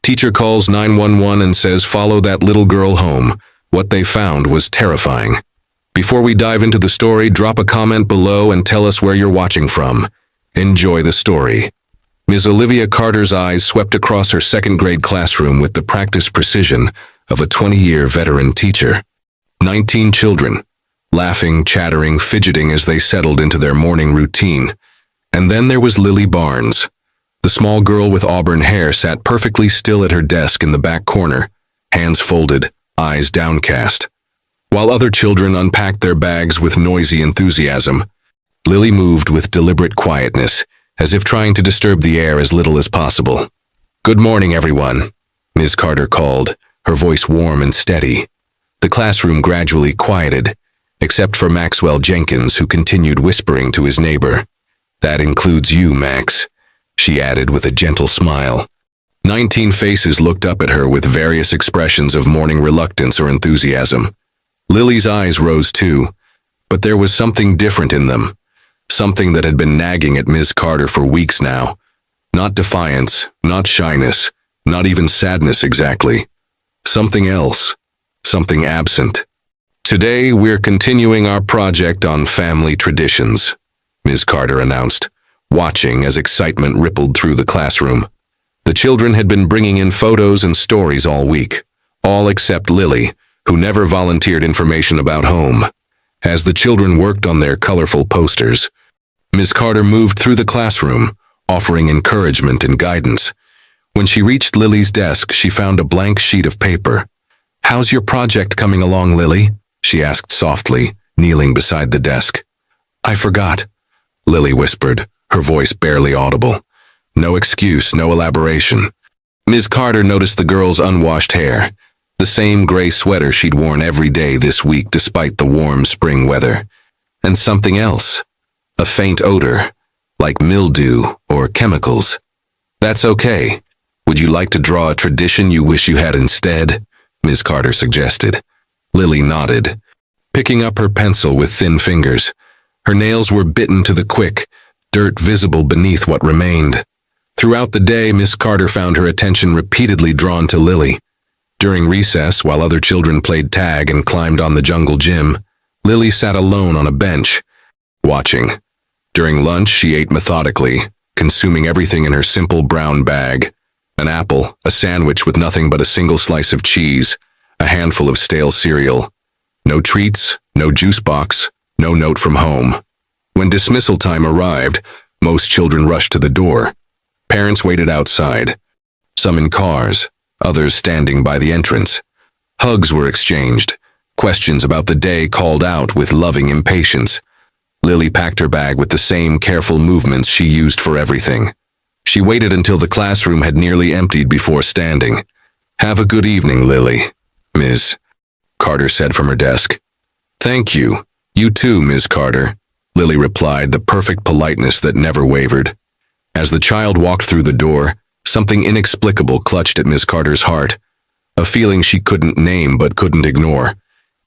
Teacher calls 911 and says follow that little girl home. What they found was terrifying. Before we dive into the story, drop a comment below and tell us where you're watching from. Enjoy the story. Ms. Olivia Carter's eyes swept across her second-grade classroom with the practiced precision of a 20-year veteran teacher. 19 children, laughing, chattering, fidgeting as they settled into their morning routine. And then there was Lily Barnes. The small girl with auburn hair sat perfectly still at her desk in the back corner, hands folded, eyes downcast. While other children unpacked their bags with noisy enthusiasm, Lily moved with deliberate quietness, as if trying to disturb the air as little as possible. "Good morning, everyone," Ms. Carter called, her voice warm and steady. The classroom gradually quieted, except for Maxwell Jenkins, who continued whispering to his neighbor. "That includes you, Max," she added with a gentle smile. 19 faces looked up at her with various expressions of morning reluctance or enthusiasm. Lily's eyes rose too, but there was something different in them. Something that had been nagging at Ms. Carter for weeks now. Not defiance, not shyness, not even sadness exactly. Something else. Something absent. "Today, we're continuing our project on family traditions," Ms. Carter announced, watching as excitement rippled through the classroom. The children had been bringing in photos and stories all week, all except Lily, who never volunteered information about home. As the children worked on their colorful posters, Ms. Carter moved through the classroom, offering encouragement and guidance. When she reached Lily's desk, she found a blank sheet of paper. "How's your project coming along, Lily?" she asked softly, kneeling beside the desk. "I forgot," Lily whispered, her voice barely audible. No excuse, no elaboration. Ms. Carter noticed the girl's unwashed hair, the same gray sweater she'd worn every day this week despite the warm spring weather. And something else. A faint odor, like mildew or chemicals. "That's okay. Would you like to draw a tradition you wish you had instead?" Ms. Carter suggested. Lily nodded, picking up her pencil with thin fingers. Her nails were bitten to the quick, dirt visible beneath what remained. Throughout the day, Miss Carter found her attention repeatedly drawn to Lily. During recess, while other children played tag and climbed on the jungle gym, Lily sat alone on a bench, watching. During lunch, she ate methodically, consuming everything in her simple brown bag. An apple, a sandwich with nothing but a single slice of cheese, a handful of stale cereal. No treats, no juice box, no note from home. When dismissal time arrived, most children rushed to the door. Parents waited outside, some in cars, others standing by the entrance. Hugs were exchanged, questions about the day called out with loving impatience. Lily packed her bag with the same careful movements she used for everything. She waited until the classroom had nearly emptied before standing. "Have a good evening, Lily," Ms. Carter said from her desk. "Thank you. You too, Ms. Carter," Lily replied, the perfect politeness that never wavered. As the child walked through the door, something inexplicable clutched at Ms. Carter's heart, a feeling she couldn't name but couldn't ignore.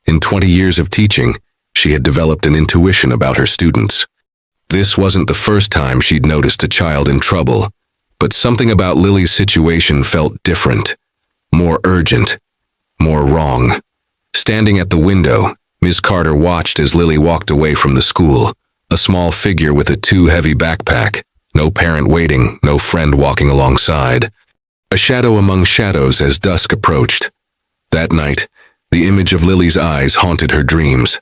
In 20 years of teaching, she had developed an intuition about her students. This wasn't the first time she'd noticed a child in trouble, but something about Lily's situation felt different, more urgent, more wrong. Standing at the window, Ms. Carter watched as Lily walked away from the school, a small figure with a too-heavy backpack, no parent waiting, no friend walking alongside. A shadow among shadows as dusk approached. That night, the image of Lily's eyes haunted her dreams.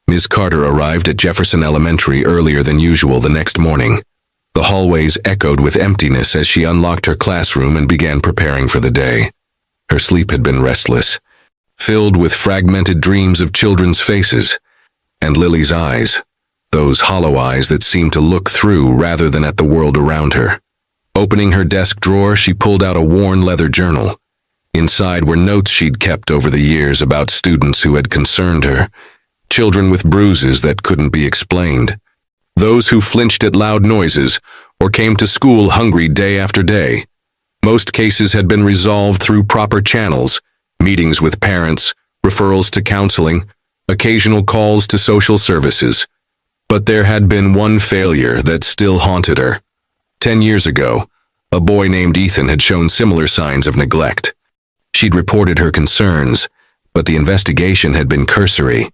Ms. Carter arrived at Jefferson Elementary earlier than usual the next morning. The hallways echoed with emptiness as she unlocked her classroom and began preparing for the day. Her sleep had been restless, filled with fragmented dreams of children's faces, and Lily's eyes, those hollow eyes that seemed to look through rather than at the world around her. Opening her desk drawer, she pulled out a worn leather journal. Inside were notes she'd kept over the years about students who had concerned her, children with bruises that couldn't be explained, those who flinched at loud noises or came to school hungry day after day. Most cases had been resolved through proper channels, meetings with parents, referrals to counseling, occasional calls to social services. But there had been one failure that still haunted her. 10 years ago, A boy named Ethan had shown similar signs of neglect. She'd reported her concerns, but the investigation had been cursory.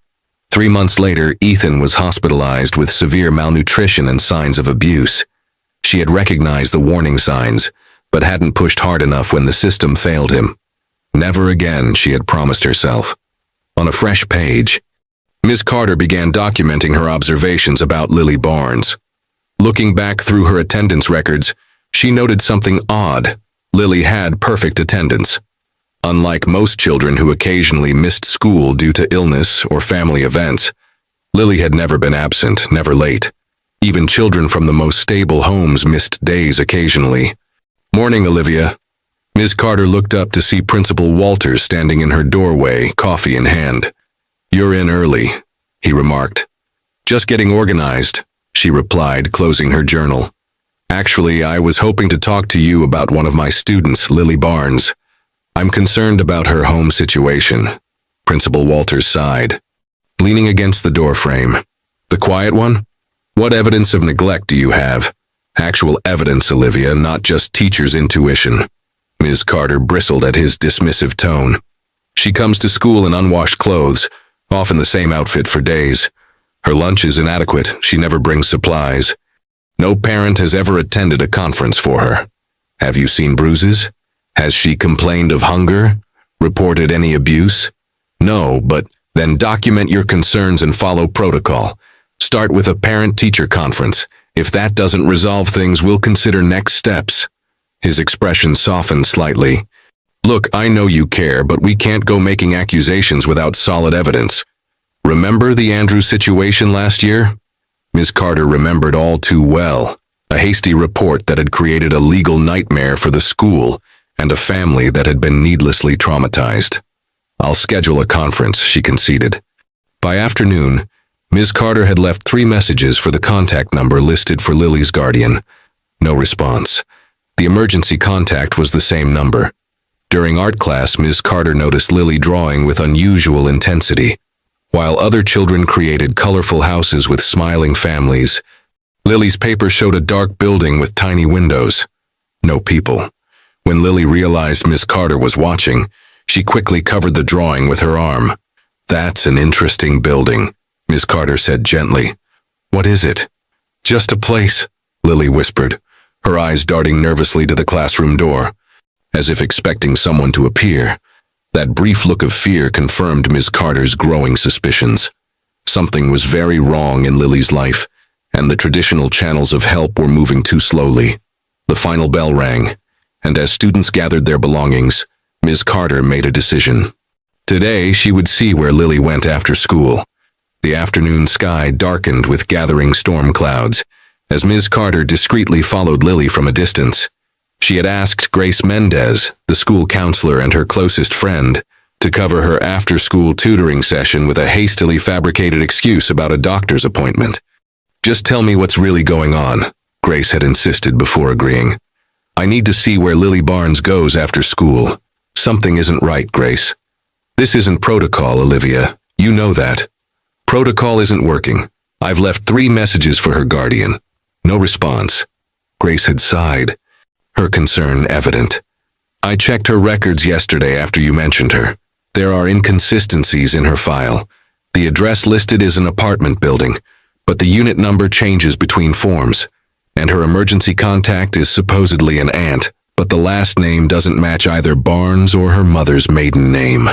3 months later, Ethan was hospitalized with severe malnutrition and signs of abuse. She had recognized the warning signs, but hadn't pushed hard enough when the system failed him. Never again, she had promised herself. On a fresh page, Ms. Carter began documenting her observations about Lily Barnes. Looking back through her attendance records, she noted something odd. Lily had perfect attendance. Unlike most children who occasionally missed school due to illness or family events, Lily had never been absent, never late. Even children from the most stable homes missed days occasionally. "Morning, Olivia." Ms. Carter looked up to see Principal Walters standing in her doorway, coffee in hand. "You're in early," he remarked. "Just getting organized," she replied, closing her journal. "Actually, I was hoping to talk to you about one of my students, Lily Barnes. I'm concerned about her home situation." Principal Walters sighed, leaning against the doorframe. "The quiet one? What evidence of neglect do you have?" "Actual evidence, Olivia, not just teacher's intuition." Ms. Carter bristled at his dismissive tone. "She comes to school in unwashed clothes, often the same outfit for days. Her lunch is inadequate. She never brings supplies. No parent has ever attended a conference for her. Have you seen bruises? Has she complained of hunger? Reported any abuse? No, but then document your concerns and follow protocol. Start with a parent-teacher conference. If that doesn't resolve things, we'll consider next steps." His expression softened slightly. "Look, I know you care, but we can't go making accusations without solid evidence. Remember the Andrew situation last year?" Ms. Carter remembered all too well. A hasty report that had created a legal nightmare for the school and a family that had been needlessly traumatized. "I'll schedule a conference," she conceded. By afternoon, Ms. Carter had left 3 messages for the contact number listed for Lily's guardian. No response. The emergency contact was the same number. During art class, Ms. Carter noticed Lily drawing with unusual intensity. While other children created colorful houses with smiling families, Lily's paper showed a dark building with tiny windows. No people. When Lily realized Ms. Carter was watching, she quickly covered the drawing with her arm. "That's an interesting building," Ms. Carter said gently. "What is it?" "Just a place," Lily whispered, her eyes darting nervously to the classroom door, as if expecting someone to appear. That brief look of fear confirmed Ms. Carter's growing suspicions. Something was very wrong in Lily's life, and the traditional channels of help were moving too slowly. The final bell rang, and as students gathered their belongings, Ms. Carter made a decision. Today, she would see where Lily went after school. The afternoon sky darkened with gathering storm clouds, as Ms. Carter discreetly followed Lily from a distance. She had asked Grace Mendez, the school counselor and her closest friend, to cover her after-school tutoring session with a hastily fabricated excuse about a doctor's appointment. "Just tell me what's really going on," Grace had insisted before agreeing. "I need to see where Lily Barnes goes after school. Something isn't right, Grace. This isn't protocol, Olivia. You know that. Protocol isn't working. I've left 3 messages for her guardian. No response." Grace had sighed, her concern evident. "I checked her records yesterday after you mentioned her. There are inconsistencies in her file. The address listed is an apartment building, but the unit number changes between forms, and her emergency contact is supposedly an aunt, but the last name doesn't match either Barnes or her mother's maiden name."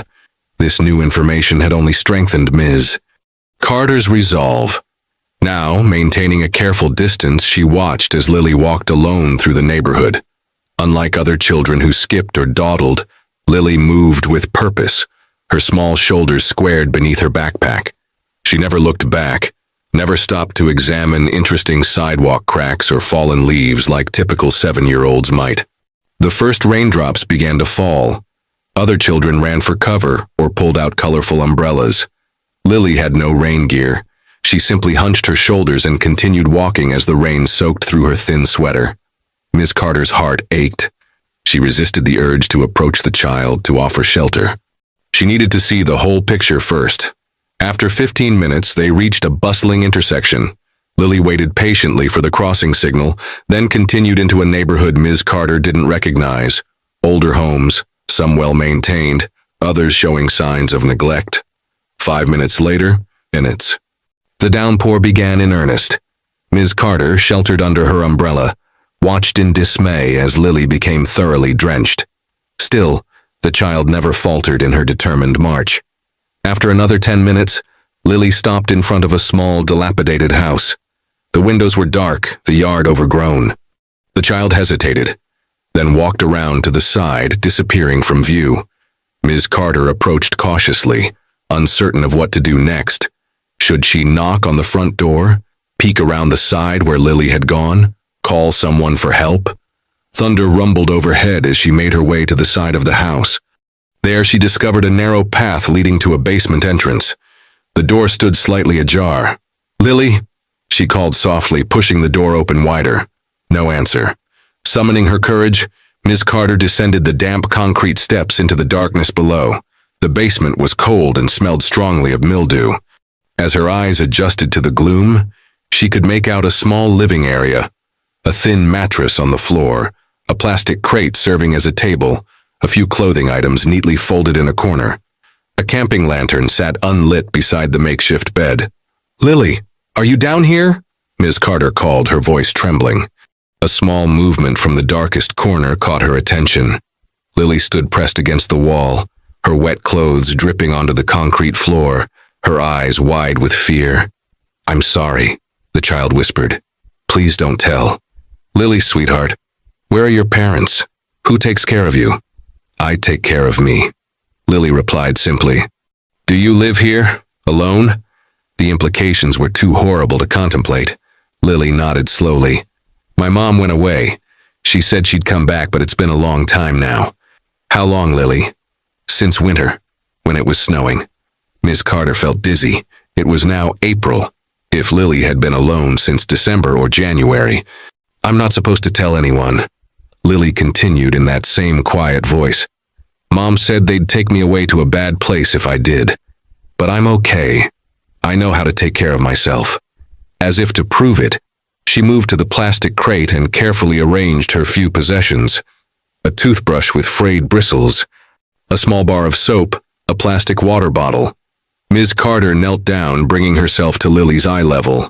This new information had only strengthened Ms. Carter's resolve. Now, maintaining a careful distance, she watched as Lily walked alone through the neighborhood. Unlike other children who skipped or dawdled, Lily moved with purpose, her small shoulders squared beneath her backpack. She never looked back, never stopped to examine interesting sidewalk cracks or fallen leaves like typical 7-year-olds might. The first raindrops began to fall. Other children ran for cover or pulled out colorful umbrellas. Lily had no rain gear. She simply hunched her shoulders and continued walking as the rain soaked through her thin sweater. Ms. Carter's heart ached. She resisted the urge to approach the child to offer shelter. She needed to see the whole picture first. After 15 minutes, they reached a bustling intersection. Lily waited patiently for the crossing signal, then continued into a neighborhood Ms. Carter didn't recognize. Older homes, some well-maintained, others showing signs of neglect. 5 minutes later, minutes. The downpour began in earnest. Ms. Carter, sheltered under her umbrella, watched in dismay as Lily became thoroughly drenched. Still, the child never faltered in her determined march. After another 10 minutes, Lily stopped in front of a small, dilapidated house. The windows were dark, the yard overgrown. The child hesitated, then walked around to the side, disappearing from view. Ms. Carter approached cautiously, uncertain of what to do next. Should she knock on the front door, peek around the side where Lily had gone, call someone for help? Thunder rumbled overhead as she made her way to the side of the house. There she discovered a narrow path leading to a basement entrance. The door stood slightly ajar. "Lily?" she called softly, pushing the door open wider. No answer. Summoning her courage, Ms. Carter descended the damp concrete steps into the darkness below. The basement was cold and smelled strongly of mildew. As her eyes adjusted to the gloom, she could make out a small living area. A thin mattress on the floor, a plastic crate serving as a table, a few clothing items neatly folded in a corner. A camping lantern sat unlit beside the makeshift bed. "Lily, are you down here?" Ms. Carter called, her voice trembling. A small movement from the darkest corner caught her attention. Lily stood pressed against the wall, her wet clothes dripping onto the concrete floor, her eyes wide with fear. "I'm sorry," the child whispered. "Please don't tell." "Lily, sweetheart, where are your parents? Who takes care of you?" "I take care of me," Lily replied simply. "Do you live here, alone?" The implications were too horrible to contemplate. Lily nodded slowly. "My mom went away. She said she'd come back, but it's been a long time now." "How long, Lily?" "Since winter, when it was snowing." Ms. Carter felt dizzy. It was now April. If Lily had been alone since December or January. "I'm not supposed to tell anyone," Lily continued in that same quiet voice. "Mom said they'd take me away to a bad place if I did. But I'm okay. I know how to take care of myself." As if to prove it, she moved to the plastic crate and carefully arranged her few possessions. A toothbrush with frayed bristles, a small bar of soap, a plastic water bottle. Ms. Carter knelt down, bringing herself to Lily's eye level.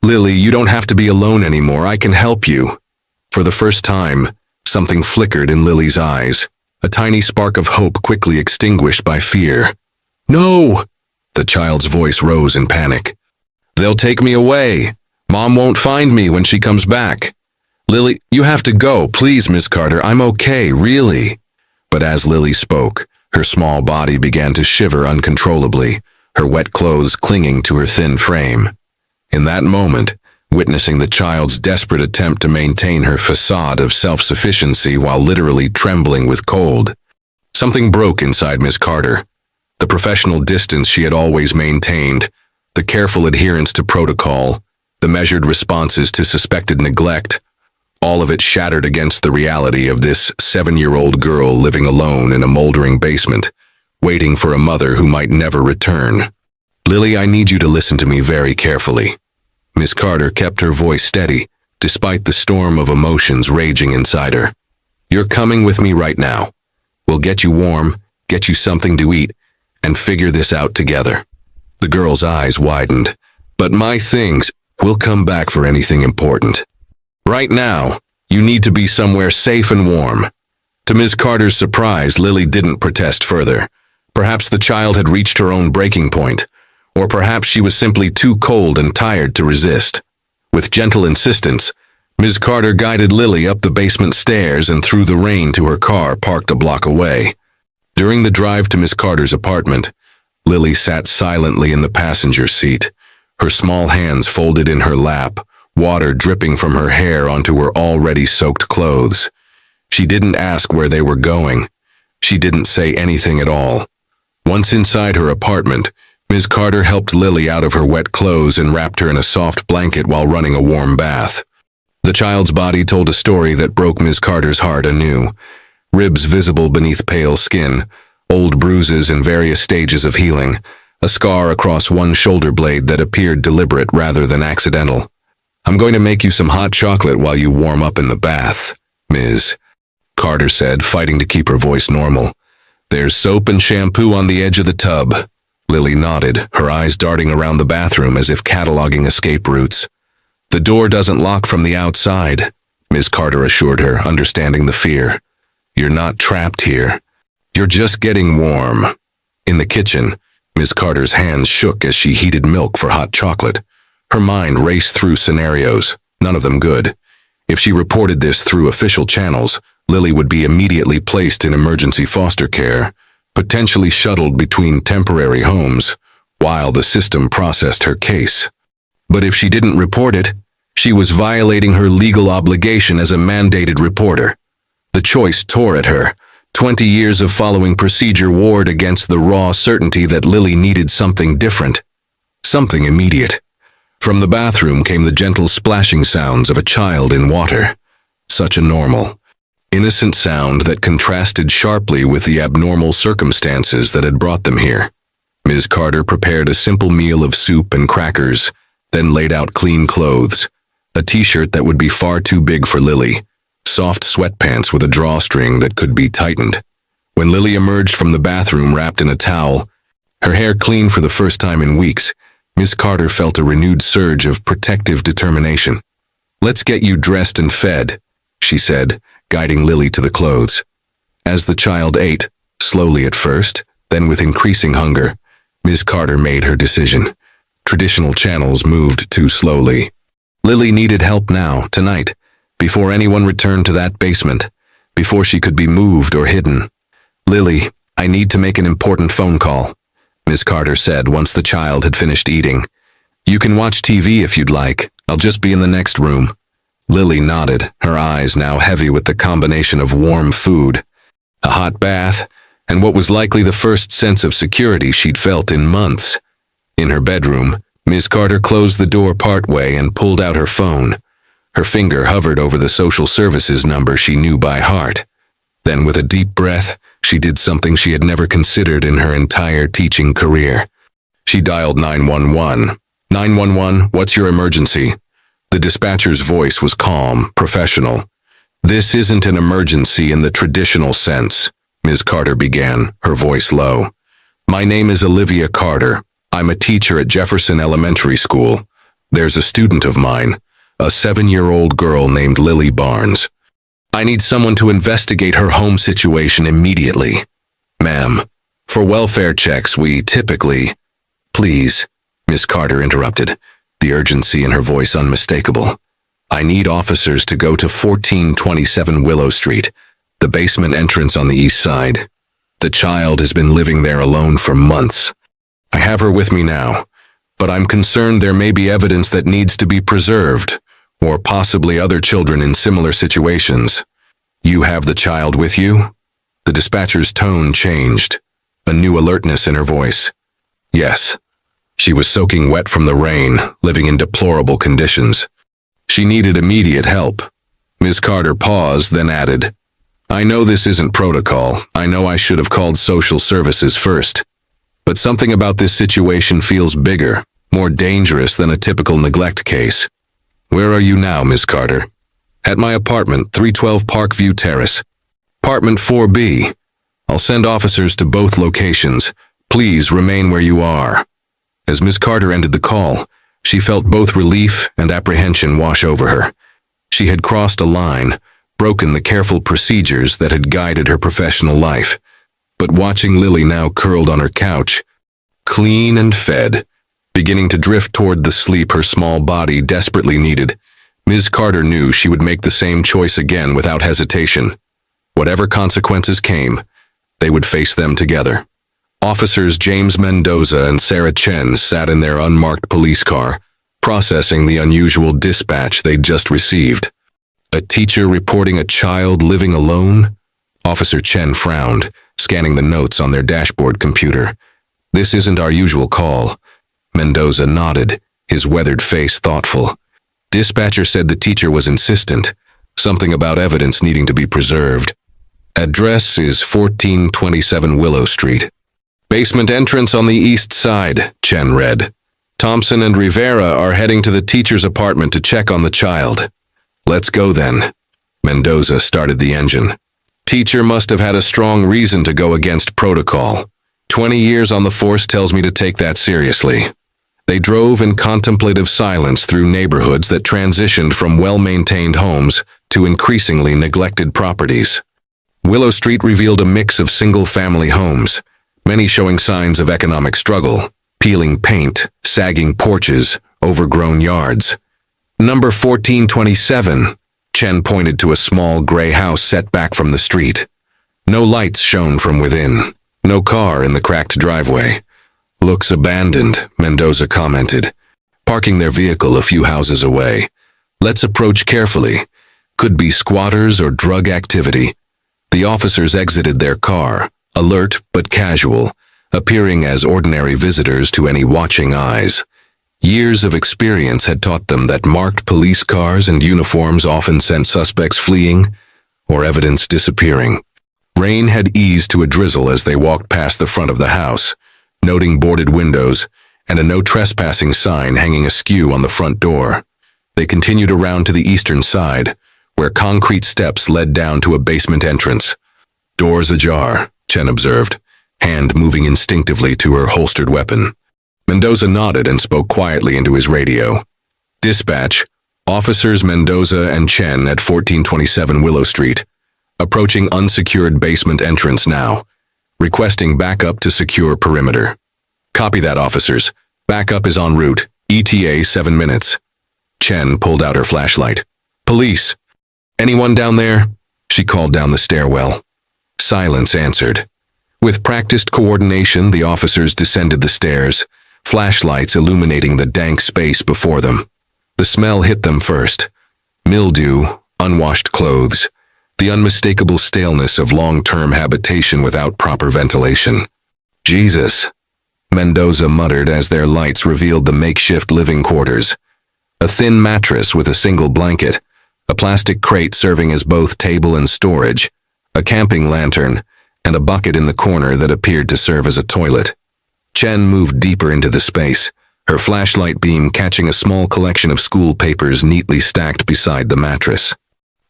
"Lily, you don't have to be alone anymore. I can help you." For the first time, something flickered in Lily's eyes, a tiny spark of hope quickly extinguished by fear. "No!" The child's voice rose in panic. "They'll take me away. Mom won't find me when she comes back. Lily, you have to go. Please, Miss Carter, I'm okay, really." But as Lily spoke, her small body began to shiver uncontrollably, her wet clothes clinging to her thin frame. In that moment, witnessing the child's desperate attempt to maintain her facade of self-sufficiency while literally trembling with cold, something broke inside Miss Carter. The professional distance she had always maintained, the careful adherence to protocol, the measured responses to suspected neglect, all of it shattered against the reality of this 7-year-old girl living alone in a moldering basement, waiting for a mother who might never return. "Lily, I need you to listen to me very carefully." Miss Carter kept her voice steady, despite the storm of emotions raging inside her. "You're coming with me right now. We'll get you warm, get you something to eat, and figure this out together." The girl's eyes widened. "But my things, we'll come back for anything important. Right now, you need to be somewhere safe and warm." To Ms. Carter's surprise, Lily didn't protest further. Perhaps the child had reached her own breaking point, or perhaps she was simply too cold and tired to resist. With gentle insistence, Ms. Carter guided Lily up the basement stairs and through the rain to her car parked a block away. During the drive to Miss Carter's apartment, Lily sat silently in the passenger seat, her small hands folded in her lap, water dripping from her hair onto her already soaked clothes. She didn't ask where they were going. She didn't say anything at all. Once inside her apartment, Ms. Carter helped Lily out of her wet clothes and wrapped her in a soft blanket while running a warm bath. The child's body told a story that broke Ms. Carter's heart anew. Ribs visible beneath pale skin, old bruises in various stages of healing, a scar across one shoulder blade that appeared deliberate rather than accidental. I'm going to make you some hot chocolate while you warm up in the bath, Ms. Carter said, fighting to keep her voice normal. There's soap and shampoo on the edge of the tub. Lily nodded, her eyes darting around the bathroom as if cataloging escape routes. The door doesn't lock from the outside, Ms. Carter assured her, understanding the fear. You're not trapped here. You're just getting warm. In the kitchen, Ms. Carter's hands shook as she heated milk for hot chocolate. Her mind raced through scenarios, none of them good. If she reported this through official channels, Lily would be immediately placed in emergency foster care, potentially shuttled between temporary homes, while the system processed her case. But if she didn't report it, she was violating her legal obligation as a mandated reporter. The choice tore at her. 20 years of following procedure warred against the raw certainty that Lily needed something different, something immediate. From the bathroom came the gentle splashing sounds of a child in water. Such a normal, innocent sound that contrasted sharply with the abnormal circumstances that had brought them here. Ms. Carter prepared a simple meal of soup and crackers, then laid out clean clothes. A t-shirt that would be far too big for Lily. Soft sweatpants with a drawstring that could be tightened. When Lily emerged from the bathroom wrapped in a towel, her hair clean for the first time in weeks, Miss Carter felt a renewed surge of protective determination. Let's get you dressed and fed, she said, guiding Lily to the clothes. As the child ate, slowly at first, then with increasing hunger, Miss Carter made her decision. Traditional channels moved too slowly. Lily needed help now, tonight, before anyone returned to that basement, before she could be moved or hidden. Lily, I need to make an important phone call, Miss Carter said once the child had finished eating. You can watch TV if you'd like. I'll just be in the next room. Lily nodded, her eyes now heavy with the combination of warm food, a hot bath, and what was likely the first sense of security she'd felt in months. In her bedroom, Miss Carter closed the door partway and pulled out her phone. Her finger hovered over the social services number she knew by heart. Then, with a deep breath, she did something she had never considered in her entire teaching career. She dialed 911. 911, what's your emergency? The dispatcher's voice was calm, professional. This isn't an emergency in the traditional sense, Ms. Carter began, her voice low. My name is Olivia Carter. I'm a teacher at Jefferson Elementary School. There's a student of mine, a 7-year-old girl named Lily Barnes. I need someone to investigate her home situation immediately. Ma'am, for welfare checks we typically... Please, Miss Carter interrupted, the urgency in her voice unmistakable. I need officers to go to 1427 Willow Street, the basement entrance on the east side. The child has been living there alone for months. I have her with me now, but I'm concerned there may be evidence that needs to be preserved, or possibly other children in similar situations. You have the child with you? The dispatcher's tone changed, a new alertness in her voice. Yes. She was soaking wet from the rain, living in deplorable conditions. She needed immediate help. Ms. Carter paused, then added, I know this isn't protocol. I know I should have called social services first. But something about this situation feels bigger, more dangerous than a typical neglect case. Where are you now, Miss Carter? At my apartment, 312 Parkview Terrace. Apartment 4B. I'll send officers to both locations. Please remain where you are. As Miss Carter ended the call, she felt both relief and apprehension wash over her. She had crossed a line, broken the careful procedures that had guided her professional life. But watching Lily now curled on her couch, clean and fed, beginning to drift toward the sleep her small body desperately needed, Ms. Carter knew she would make the same choice again without hesitation. Whatever consequences came, they would face them together. Officers James Mendoza and Sarah Chen sat in their unmarked police car, processing the unusual dispatch they'd just received. A teacher reporting a child living alone? Officer Chen frowned, scanning the notes on their dashboard computer. This isn't our usual call. Mendoza nodded, his weathered face thoughtful. Dispatcher said the teacher was insistent, something about evidence needing to be preserved. Address is 1427 Willow Street. Basement entrance on the east side, Chen read. Thompson and Rivera are heading to the teacher's apartment to check on the child. Let's go then. Mendoza started the engine. Teacher must have had a strong reason to go against protocol. 20 years on the force tells me to take that seriously. They drove in contemplative silence through neighborhoods that transitioned from well-maintained homes to increasingly neglected properties. Willow Street revealed a mix of single-family homes, many showing signs of economic struggle, peeling paint, sagging porches, overgrown yards. Number 1427, Chen pointed to a small gray house set back from the street. No lights shone from within, no car in the cracked driveway. Looks abandoned, Mendoza commented, parking their vehicle a few houses away. Let's approach carefully. Could be squatters or drug activity. The officers exited their car, alert but casual, appearing as ordinary visitors to any watching eyes. Years of experience had taught them that marked police cars and uniforms often sent suspects fleeing or evidence disappearing. Rain had eased to a drizzle as they walked past the front of the house, noting boarded windows and a no trespassing sign hanging askew on the front door. They continued around to the eastern side, where concrete steps led down to a basement entrance. Doors ajar, Chen observed, hand moving instinctively to her holstered weapon. Mendoza nodded and spoke quietly into his radio. Dispatch, Officers Mendoza and Chen at 1427 Willow Street. Approaching unsecured basement entrance now. Requesting backup to secure perimeter. Copy that, officers. Backup is en route. ETA 7 minutes. Chen pulled out her flashlight. Police. Anyone down there? She called down the stairwell. Silence answered. With practiced coordination, the officers descended the stairs, flashlights illuminating the dank space before them. The smell hit them first. Mildew, unwashed clothes, the unmistakable staleness of long-term habitation without proper ventilation. Jesus, Mendoza muttered as their lights revealed the makeshift living quarters. A thin mattress with a single blanket, a plastic crate serving as both table and storage, a camping lantern, and a bucket in the corner that appeared to serve as a toilet. Chen moved deeper into the space, her flashlight beam catching a small collection of school papers neatly stacked beside the mattress.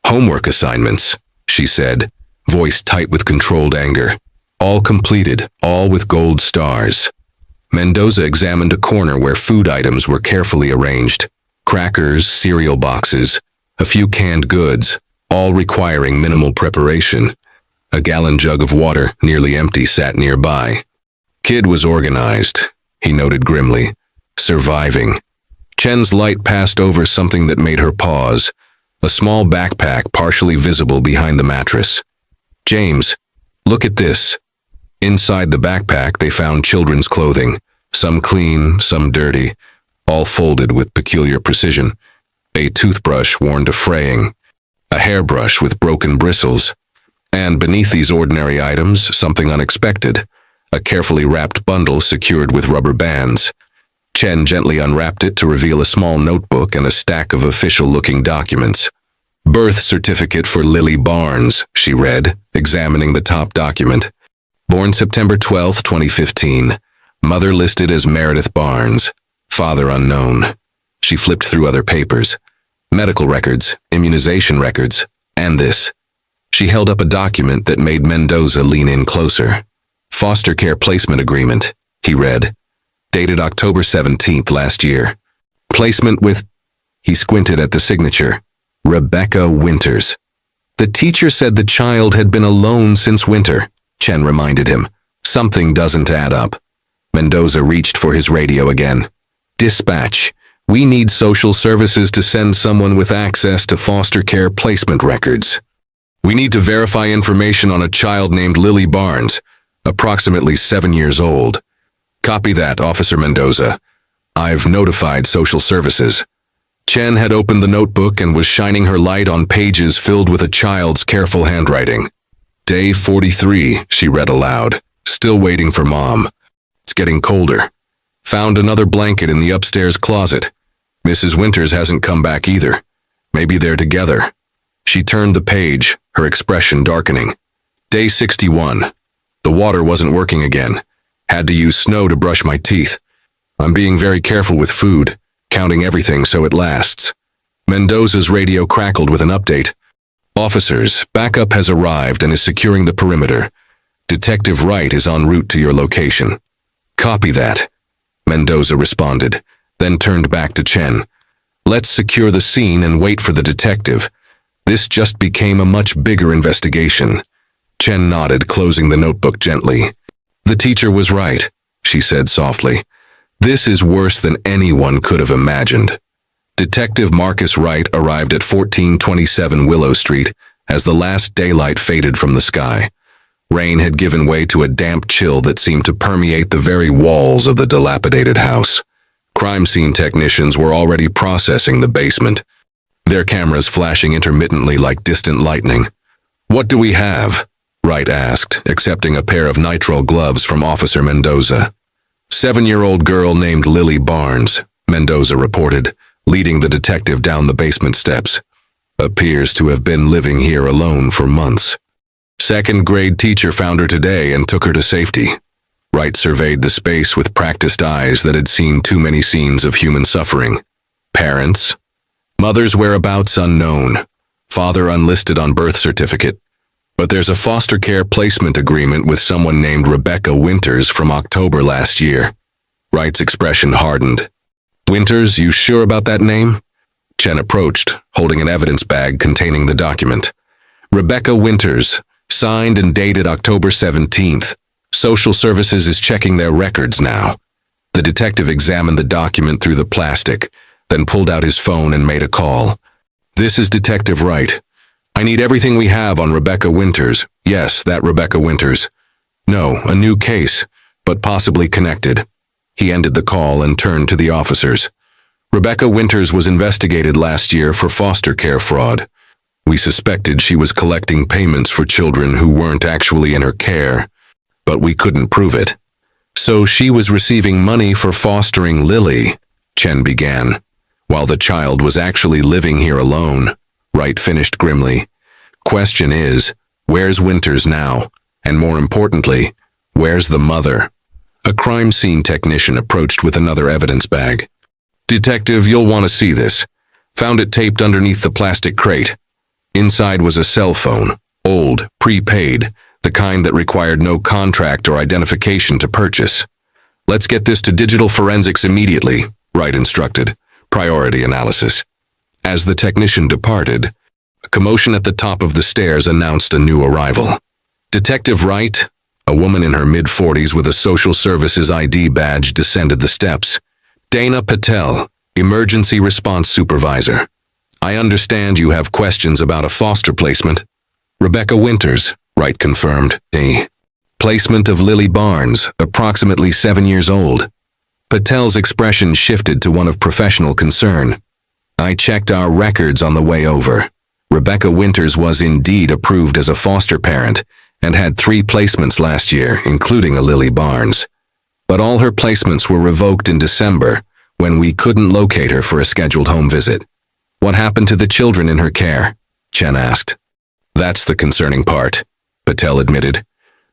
Homework assignments, she said, voice tight with controlled anger. All completed, all with gold stars. Mendoza examined a corner where food items were carefully arranged. Crackers, cereal boxes, a few canned goods, all requiring minimal preparation. A gallon jug of water, nearly empty, sat nearby. Kid was organized, he noted grimly. Surviving. Chen's light passed over something that made her pause, a small backpack partially visible behind the mattress. James, look at this. Inside the backpack, they found children's clothing, some clean, some dirty, all folded with peculiar precision. A toothbrush worn to fraying, a hairbrush with broken bristles, and beneath these ordinary items, something unexpected, a carefully wrapped bundle secured with rubber bands. Chen gently unwrapped it to reveal a small notebook and a stack of official-looking documents. Birth certificate for Lily Barnes, she read, examining the top document. Born September 12, 2015. Mother listed as Meredith Barnes. Father unknown. She flipped through other papers. Medical records, immunization records, and this. She held up a document that made Mendoza lean in closer. Foster care placement agreement, he read. Dated October 17th last year. Placement with... He squinted at the signature. Rebecca Winters. The teacher said the child had been alone since winter, Chen reminded him. Something doesn't add up. Mendoza reached for his radio again. Dispatch. We need social services to send someone with access to foster care placement records. We need to verify information on a child named Lily Barnes, approximately 7 years old. Copy that, Officer Mendoza. I've notified social services. Chen had opened the notebook and was shining her light on pages filled with a child's careful handwriting. Day 43, she read aloud. Still waiting for Mom. It's getting colder. Found another blanket in the upstairs closet. Mrs. Winters hasn't come back either. Maybe they're together. She turned the page, her expression darkening. Day 61. The water wasn't working again. Had to use snow to brush my teeth. I'm being very careful with food, counting everything so it lasts. Mendoza's radio crackled with an update. Officers, backup has arrived and is securing the perimeter. Detective Wright is en route to your location. Copy that, Mendoza responded, then turned back to Chen. Let's secure the scene and wait for the detective. This just became a much bigger investigation. Chen nodded, closing the notebook gently. The teacher was right, she said softly. This is worse than anyone could have imagined. Detective Marcus Wright arrived at 1427 Willow Street as the last daylight faded from the sky. Rain had given way to a damp chill that seemed to permeate the very walls of the dilapidated house. Crime scene technicians were already processing the basement, their cameras flashing intermittently like distant lightning. What do we have? Wright asked, accepting a pair of nitrile gloves from Officer Mendoza. 7-year-old girl named Lily Barnes, Mendoza reported, leading the detective down the basement steps. Appears to have been living here alone for months. Second-grade teacher found her today and took her to safety. Wright surveyed the space with practiced eyes that had seen too many scenes of human suffering. Parents? Mother's whereabouts unknown. Father unlisted on birth certificate. But there's a foster care placement agreement with someone named Rebecca Winters from October last year. Wright's expression hardened. Winters, you sure about that name? Chen approached, holding an evidence bag containing the document. Rebecca Winters, signed and dated October 17th. Social Services is checking their records now. The detective examined the document through the plastic, then pulled out his phone and made a call. This is Detective Wright. I need everything we have on Rebecca Winters. Yes, that Rebecca Winters. No, a new case, but possibly connected. He ended the call and turned to the officers. Rebecca Winters was investigated last year for foster care fraud. We suspected she was collecting payments for children who weren't actually in her care, but we couldn't prove it. So she was receiving money for fostering Lily, Chen began, while the child was actually living here alone. Wright finished grimly. Question is, where's Winters now? And more importantly, where's the mother? A crime scene technician approached with another evidence bag. Detective, you'll want to see this. Found it taped underneath the plastic crate. Inside was a cell phone, old, prepaid, the kind that required no contract or identification to purchase. Let's get this to digital forensics immediately, Wright instructed. Priority analysis. As the technician departed, a commotion at the top of the stairs announced a new arrival. Detective Wright, a woman in her mid-40s with a social services ID badge, descended the steps. Dana Patel, Emergency Response Supervisor. I understand you have questions about a foster placement. Rebecca Winters, Wright confirmed. A placement of Lily Barnes, approximately 7 years old. Patel's expression shifted to one of professional concern. I checked our records on the way over. Rebecca Winters was indeed approved as a foster parent and had 3 placements last year, including a Lily Barnes. But all her placements were revoked in December when we couldn't locate her for a scheduled home visit. What happened to the children in her care? Chen asked. That's the concerning part, Patel admitted.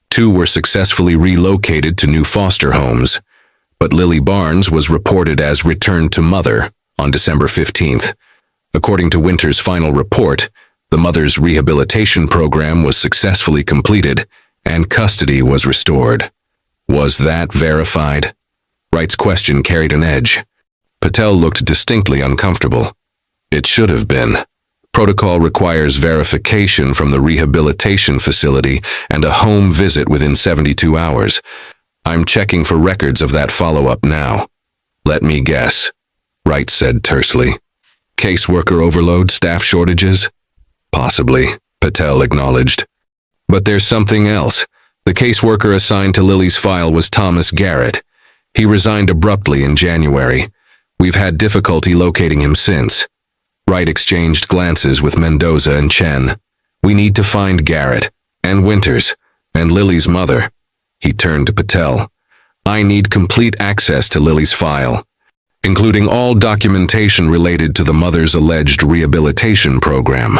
2 were successfully relocated to new foster homes, but Lily Barnes was reported as returned to mother on December 15th. According to Winters' final report, the mother's rehabilitation program was successfully completed and custody was restored. Was that verified? Wright's question carried an edge. Patel looked distinctly uncomfortable. It should have been. Protocol requires verification from the rehabilitation facility and a home visit within 72 hours. I'm checking for records of that follow-up now. Let me guess, Wright said tersely. Caseworker overload, staff shortages? Possibly, Patel acknowledged. But there's something else. The caseworker assigned to Lily's file was Thomas Garrett. He resigned abruptly in January. We've had difficulty locating him since. Wright exchanged glances with Mendoza and Chen. We need to find Garrett, and Winters, and Lily's mother. He turned to Patel. I need complete access to Lily's file, including all documentation related to the mother's alleged rehabilitation program.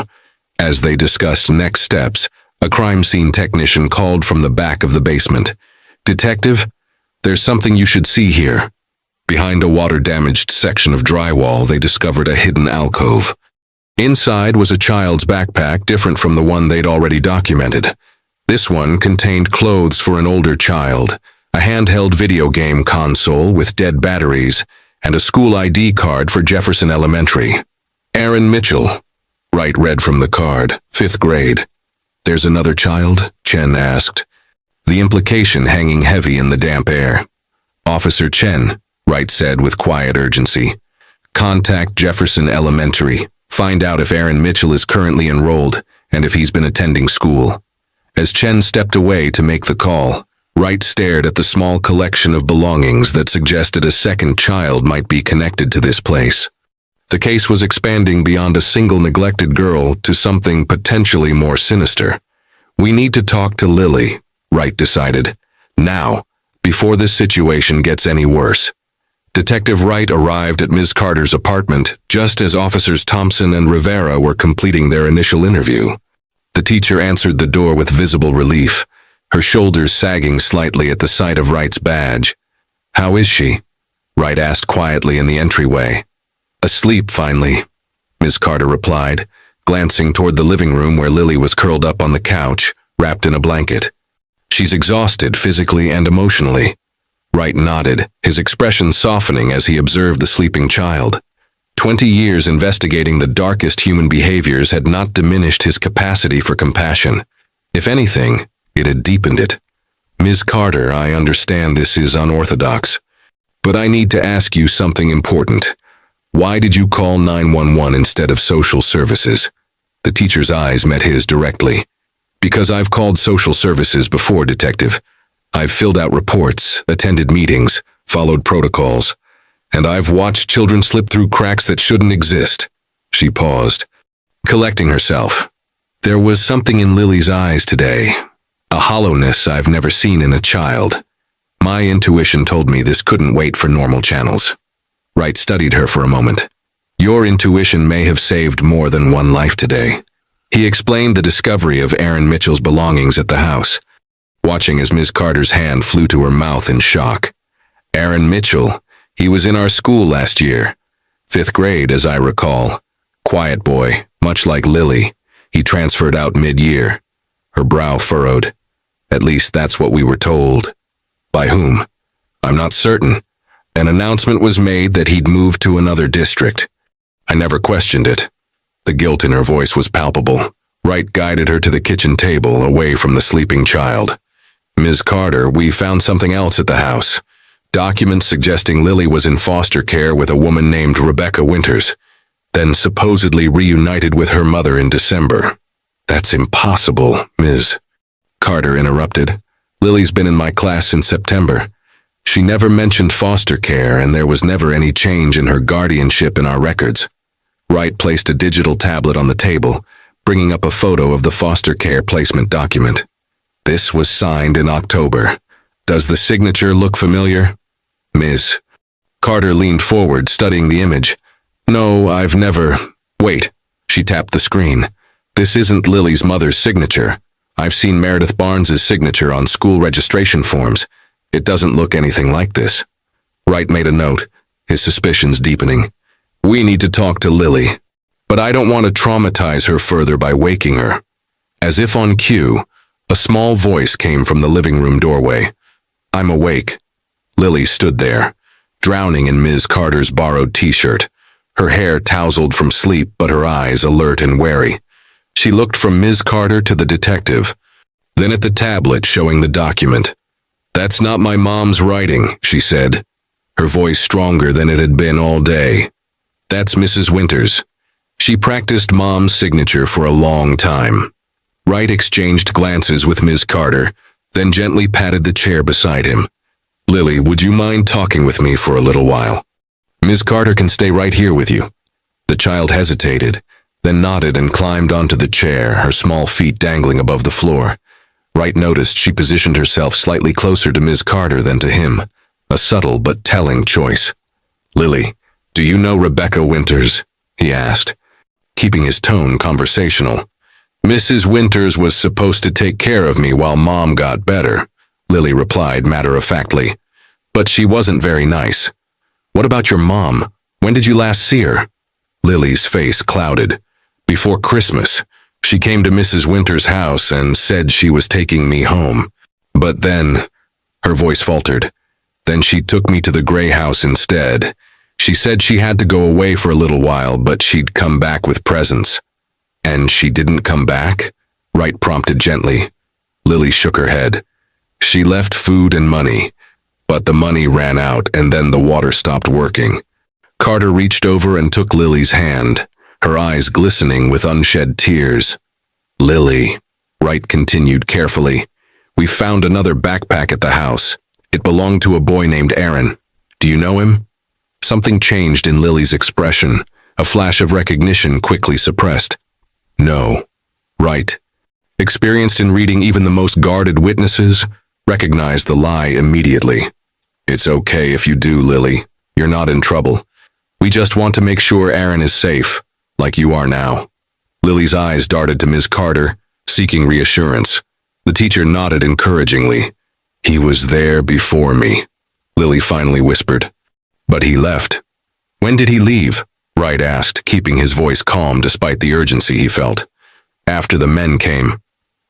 As they discussed next steps, a crime scene technician called from the back of the basement. Detective, there's something you should see here. Behind a water-damaged section of drywall, they discovered a hidden alcove. Inside was a child's backpack different from the one they'd already documented. This one contained clothes for an older child, a handheld video game console with dead batteries, and a school ID card for Jefferson Elementary. Aaron Mitchell, Wright read from the card, 5th grade. There's another child? Chen asked, the implication hanging heavy in the damp air. Officer Chen, Wright said with quiet urgency. Contact Jefferson Elementary. Find out if Aaron Mitchell is currently enrolled and if he's been attending school. As Chen stepped away to make the call, Wright stared at the small collection of belongings that suggested a second child might be connected to this place. The case was expanding beyond a single neglected girl to something potentially more sinister. We need to talk to Lily, Wright decided. Now, before this situation gets any worse. Detective Wright arrived at Ms. Carter's apartment just as Officers Thompson and Rivera were completing their initial interview. The teacher answered the door with visible relief, her shoulders sagging slightly at the sight of Wright's badge. How is she? Wright asked quietly in the entryway. Asleep, finally, Ms. Carter replied, glancing toward the living room where Lily was curled up on the couch, wrapped in a blanket. She's exhausted physically and emotionally. Wright nodded, his expression softening as he observed the sleeping child. 20 years investigating the darkest human behaviors had not diminished his capacity for compassion. If anything, it had deepened it. Ms. Carter, I understand this is unorthodox, but I need to ask you something important. Why did you call 911 instead of social services? The teacher's eyes met his directly. Because I've called social services before, Detective. I've filled out reports, attended meetings, followed protocols, and I've watched children slip through cracks that shouldn't exist. She paused, collecting herself. There was something in Lily's eyes today, a hollowness I've never seen in a child. My intuition told me this couldn't wait for normal channels. Wright studied her for a moment. Your intuition may have saved more than one life today. He explained the discovery of Aaron Mitchell's belongings at the house, watching as Ms. Carter's hand flew to her mouth in shock. Aaron Mitchell, he was in our school last year. 5th grade, as I recall. Quiet boy, much like Lily. He transferred out mid-year. Her brow furrowed. At least that's what we were told. By whom? I'm not certain. An announcement was made that he'd moved to another district. I never questioned it. The guilt in her voice was palpable. Wright guided her to the kitchen table, away from the sleeping child. Ms. Carter, we found something else at the house. Documents suggesting Lily was in foster care with a woman named Rebecca Winters, then supposedly reunited with her mother in December. That's impossible, Ms. Carter interrupted. Lily's been in my class since September. She never mentioned foster care, and there was never any change in her guardianship in our records. Wright placed a digital tablet on the table, bringing up a photo of the foster care placement document. This was signed in October. Does the signature look familiar? Ms. Carter leaned forward, studying the image. No, I've never... Wait. She tapped the screen. This isn't Lily's mother's signature. I've seen Meredith Barnes's signature on school registration forms. It doesn't look anything like this. Wright made a note, his suspicions deepening. We need to talk to Lily, but I don't want to traumatize her further by waking her. As if on cue, a small voice came from the living room doorway. I'm awake. Lily stood there, drowning in Ms. Carter's borrowed t-shirt, her hair tousled from sleep but her eyes alert and wary. She looked from Ms. Carter to the detective, then at the tablet showing the document. That's not my mom's writing, she said, her voice stronger than it had been all day. That's Mrs. Winters. She practiced Mom's signature for a long time. Wright exchanged glances with Ms. Carter, then gently patted the chair beside him. Lily, would you mind talking with me for a little while? Ms. Carter can stay right here with you. The child hesitated, then nodded and climbed onto the chair, her small feet dangling above the floor. Wright noticed she positioned herself slightly closer to Ms. Carter than to him, a subtle but telling choice. Lily, do you know Rebecca Winters? He asked, keeping his tone conversational. Mrs. Winters was supposed to take care of me while Mom got better, Lily replied matter-of-factly. But she wasn't very nice. What about your mom? When did you last see her? Lily's face clouded. Before Christmas. She came to Mrs. Winter's house and said she was taking me home. But then, her voice faltered. Then she took me to the Gray house instead. She said she had to go away for a little while, but she'd come back with presents. And she didn't come back? Wright prompted gently. Lily shook her head. She left food and money, but the money ran out and then the water stopped working. Carter reached over and took Lily's hand, her eyes glistening with unshed tears. Lily, Wright continued carefully, we found another backpack at the house. It belonged to a boy named Aaron. Do you know him? Something changed in Lily's expression, a flash of recognition quickly suppressed. No. Wright, experienced in reading even the most guarded witnesses, recognized the lie immediately. It's okay if you do, Lily. You're not in trouble. We just want to make sure Aaron is safe, like you are now. Lily's eyes darted to Ms. Carter, seeking reassurance. The teacher nodded encouragingly. He was there before me, Lily finally whispered. But he left. When did he leave? Wright asked, keeping his voice calm despite the urgency he felt. After the men came.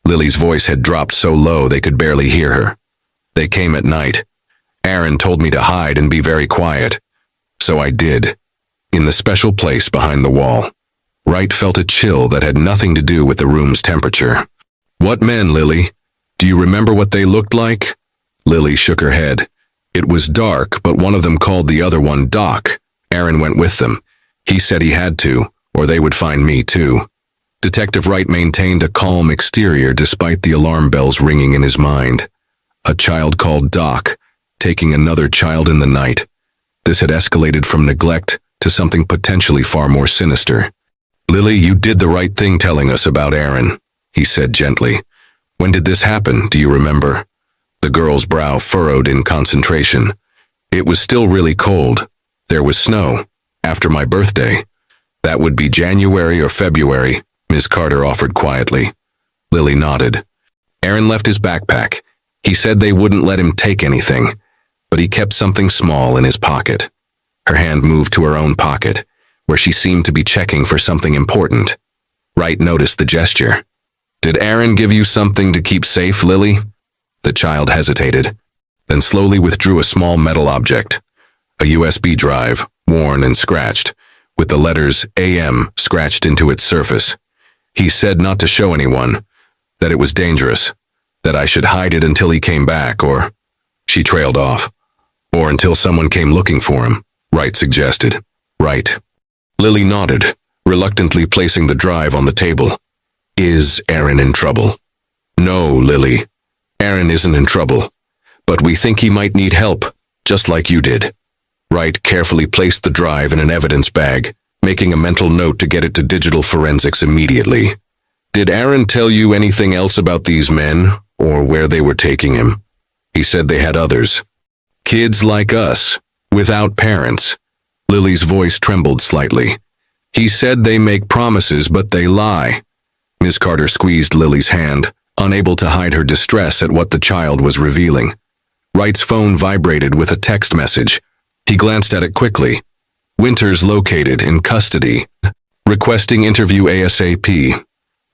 Lily's voice had dropped so low they could barely hear her. They came at night. Aaron told me to hide and be very quiet. So I did. In the special place behind the wall. Wright felt a chill that had nothing to do with the room's temperature. What men, Lily? Do you remember what they looked like? Lily shook her head. It was dark, but one of them called the other one Doc. Aaron went with them. He said he had to, or they would find me too. Detective Wright maintained a calm exterior despite the alarm bells ringing in his mind. A child called Doc, taking another child in the night. This had escalated from neglect to something potentially far more sinister. Lily, you did the right thing telling us about Aaron, he said gently. When did this happen, do you remember? The girl's brow furrowed in concentration. It was still really cold. There was snow. After my birthday. That would be January or February, Ms. Carter offered quietly. Lily nodded. Aaron left his backpack. He said they wouldn't let him take anything, but he kept something small in his pocket. Her hand moved to her own pocket, where she seemed to be checking for something important. Wright noticed the gesture. Did Aaron give you something to keep safe, Lily? The child hesitated, then slowly withdrew a small metal object. A USB drive, worn and scratched, with the letters AM scratched into its surface. He said not to show anyone, that it was dangerous, that I should hide it until he came back, or... She trailed off. Or until someone came looking for him, Wright suggested. Right. Lily nodded, reluctantly placing the drive on the table. Is Aaron in trouble? No, Lily. Aaron isn't in trouble, but we think he might need help, just like you did. Wright carefully placed the drive in an evidence bag, making a mental note to get it to digital forensics immediately. Did Aaron tell you anything else about these men, or where they were taking him? He said they had others. Kids like us, without parents. Lily's voice trembled slightly. He said they make promises, but they lie. Ms. Carter squeezed Lily's hand, unable to hide her distress at what the child was revealing. Wright's phone vibrated with a text message. He glanced at it quickly. Winters located in custody. Requesting interview ASAP.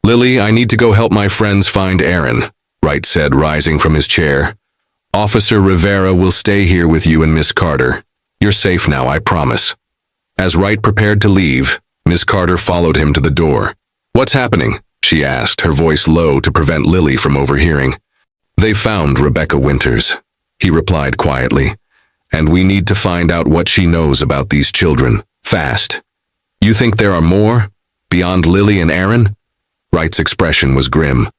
Lily, I need to go help my friends find Aaron, Wright said, rising from his chair. Officer Rivera will stay here with you and Miss Carter. You're safe now, I promise. As Wright prepared to leave, Miss Carter followed him to the door. What's happening? She asked, her voice low to prevent Lily from overhearing. They found Rebecca Winters, he replied quietly, and we need to find out what she knows about these children, fast. You think there are more, beyond Lily and Aaron? Wright's expression was grim.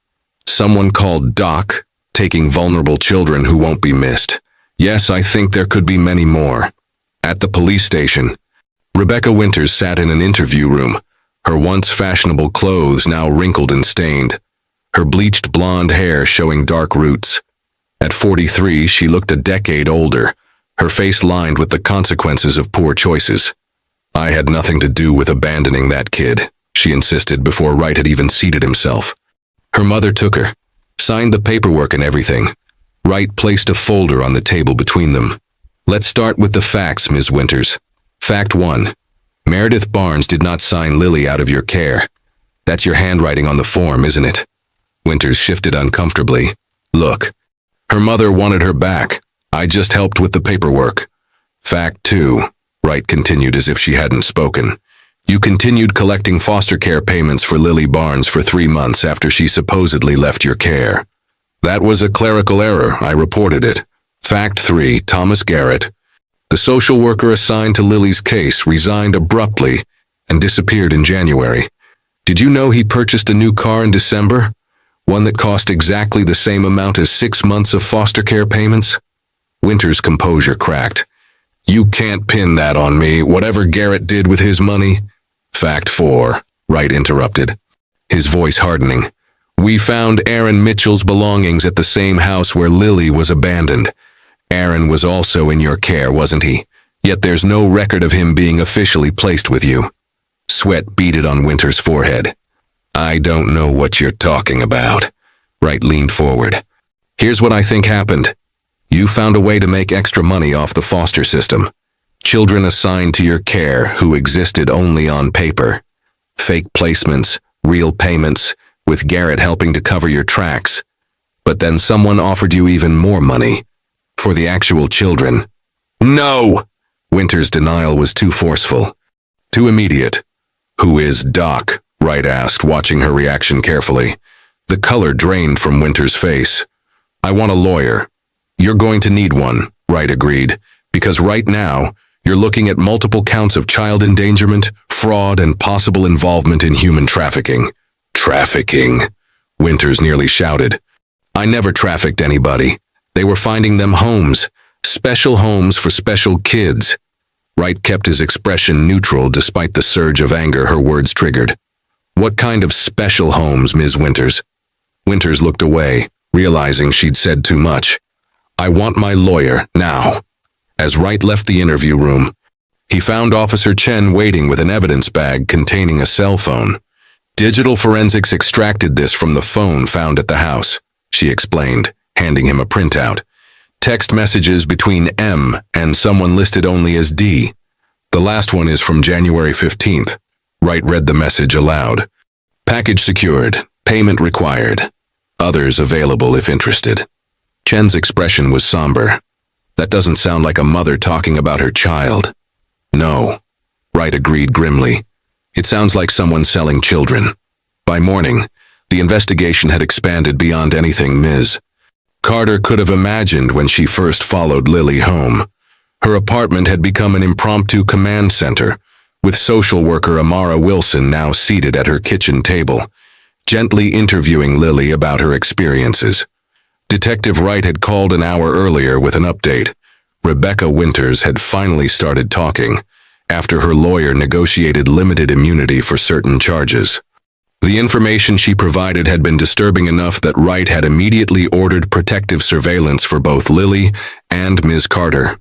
Someone called Doc, taking vulnerable children who won't be missed. Yes, I think there could be many more. At the police station, Rebecca Winters sat in an interview room, her once fashionable clothes now wrinkled and stained, her bleached blonde hair showing dark roots. At 43, she looked a decade older, her face lined with the consequences of poor choices. I had nothing to do with abandoning that kid, she insisted before Wright had even seated himself. Her mother took her, signed the paperwork and everything. Wright placed a folder on the table between them. Let's start with the facts, Ms. Winters. Fact 1. Meredith Barnes did not sign Lily out of your care. That's your handwriting on the form, isn't it? Winters shifted uncomfortably. Look, her mother wanted her back. I just helped with the paperwork. Fact 2. Wright continued as if she hadn't spoken. You continued collecting foster care payments for Lily Barnes for 3 months after she supposedly left your care. That was a clerical error. I reported it. Fact 3. Thomas Garrett, the social worker assigned to Lily's case, resigned abruptly and disappeared in January. Did you know he purchased a new car in December? One that cost exactly the same amount as 6 months of foster care payments? Winters' composure cracked. You can't pin that on me, whatever Garrett did with his money. Fact 4. Wright interrupted, his voice hardening. We found Aaron Mitchell's belongings at the same house where Lily was abandoned. Aaron was also in your care, wasn't he? Yet there's no record of him being officially placed with you. Sweat beaded on Winters' forehead. I don't know what you're talking about. Wright leaned forward. Here's what I think happened. You found a way to make extra money off the foster system. Children assigned to your care who existed only on paper. Fake placements, real payments, with Garrett helping to cover your tracks. But then someone offered you even more money. For the actual children. No! Winters' denial was too forceful. Too immediate. Who is Doc? Wright asked, watching her reaction carefully. The color drained from Winters' face. I want a lawyer. You're going to need one, Wright agreed, because right now, you're looking at multiple counts of child endangerment, fraud, and possible involvement in human trafficking. Trafficking? Winters nearly shouted. I never trafficked anybody. They were finding them homes, special homes for special kids. Wright kept his expression neutral despite the surge of anger her words triggered. What kind of special homes, Ms. Winters? Winters looked away, realizing she'd said too much. I want my lawyer, now. As Wright left the interview room, he found Officer Chen waiting with an evidence bag containing a cell phone. Digital forensics extracted this from the phone found at the house, she explained, handing him a printout. Text messages between M and someone listed only as D. The last one is from January 15th. Wright read the message aloud. Package secured. Payment required. Others available if interested. Chen's expression was somber. That doesn't sound like a mother talking about her child. No. Wright agreed grimly. It sounds like someone selling children. By morning, the investigation had expanded beyond anything Ms. Carter could have imagined when she first followed Lily home. Her apartment had become an impromptu command center, with social worker Amara Wilson now seated at her kitchen table, gently interviewing Lily about her experiences. Detective Wright had called an hour earlier with an update. Rebecca Winters had finally started talking, after her lawyer negotiated limited immunity for certain charges. The information she provided had been disturbing enough that Wright had immediately ordered protective surveillance for both Lily and Ms. Carter.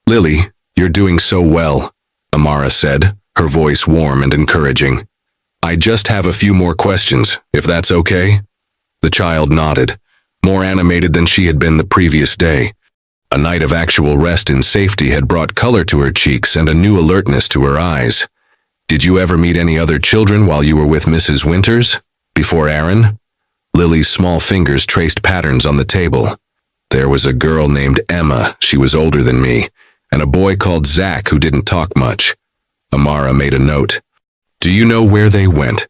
Lily, you're doing so well, Amara said, her voice warm and encouraging. I just have a few more questions, if that's okay? The child nodded, more animated than she had been the previous day. A night of actual rest in safety had brought color to her cheeks and a new alertness to her eyes. Did you ever meet any other children while you were with Mrs. Winters? Before Aaron? Lily's small fingers traced patterns on the table. There was a girl named Emma, she was older than me, and a boy called Zach who didn't talk much. Amara made a note. Do you know where they went?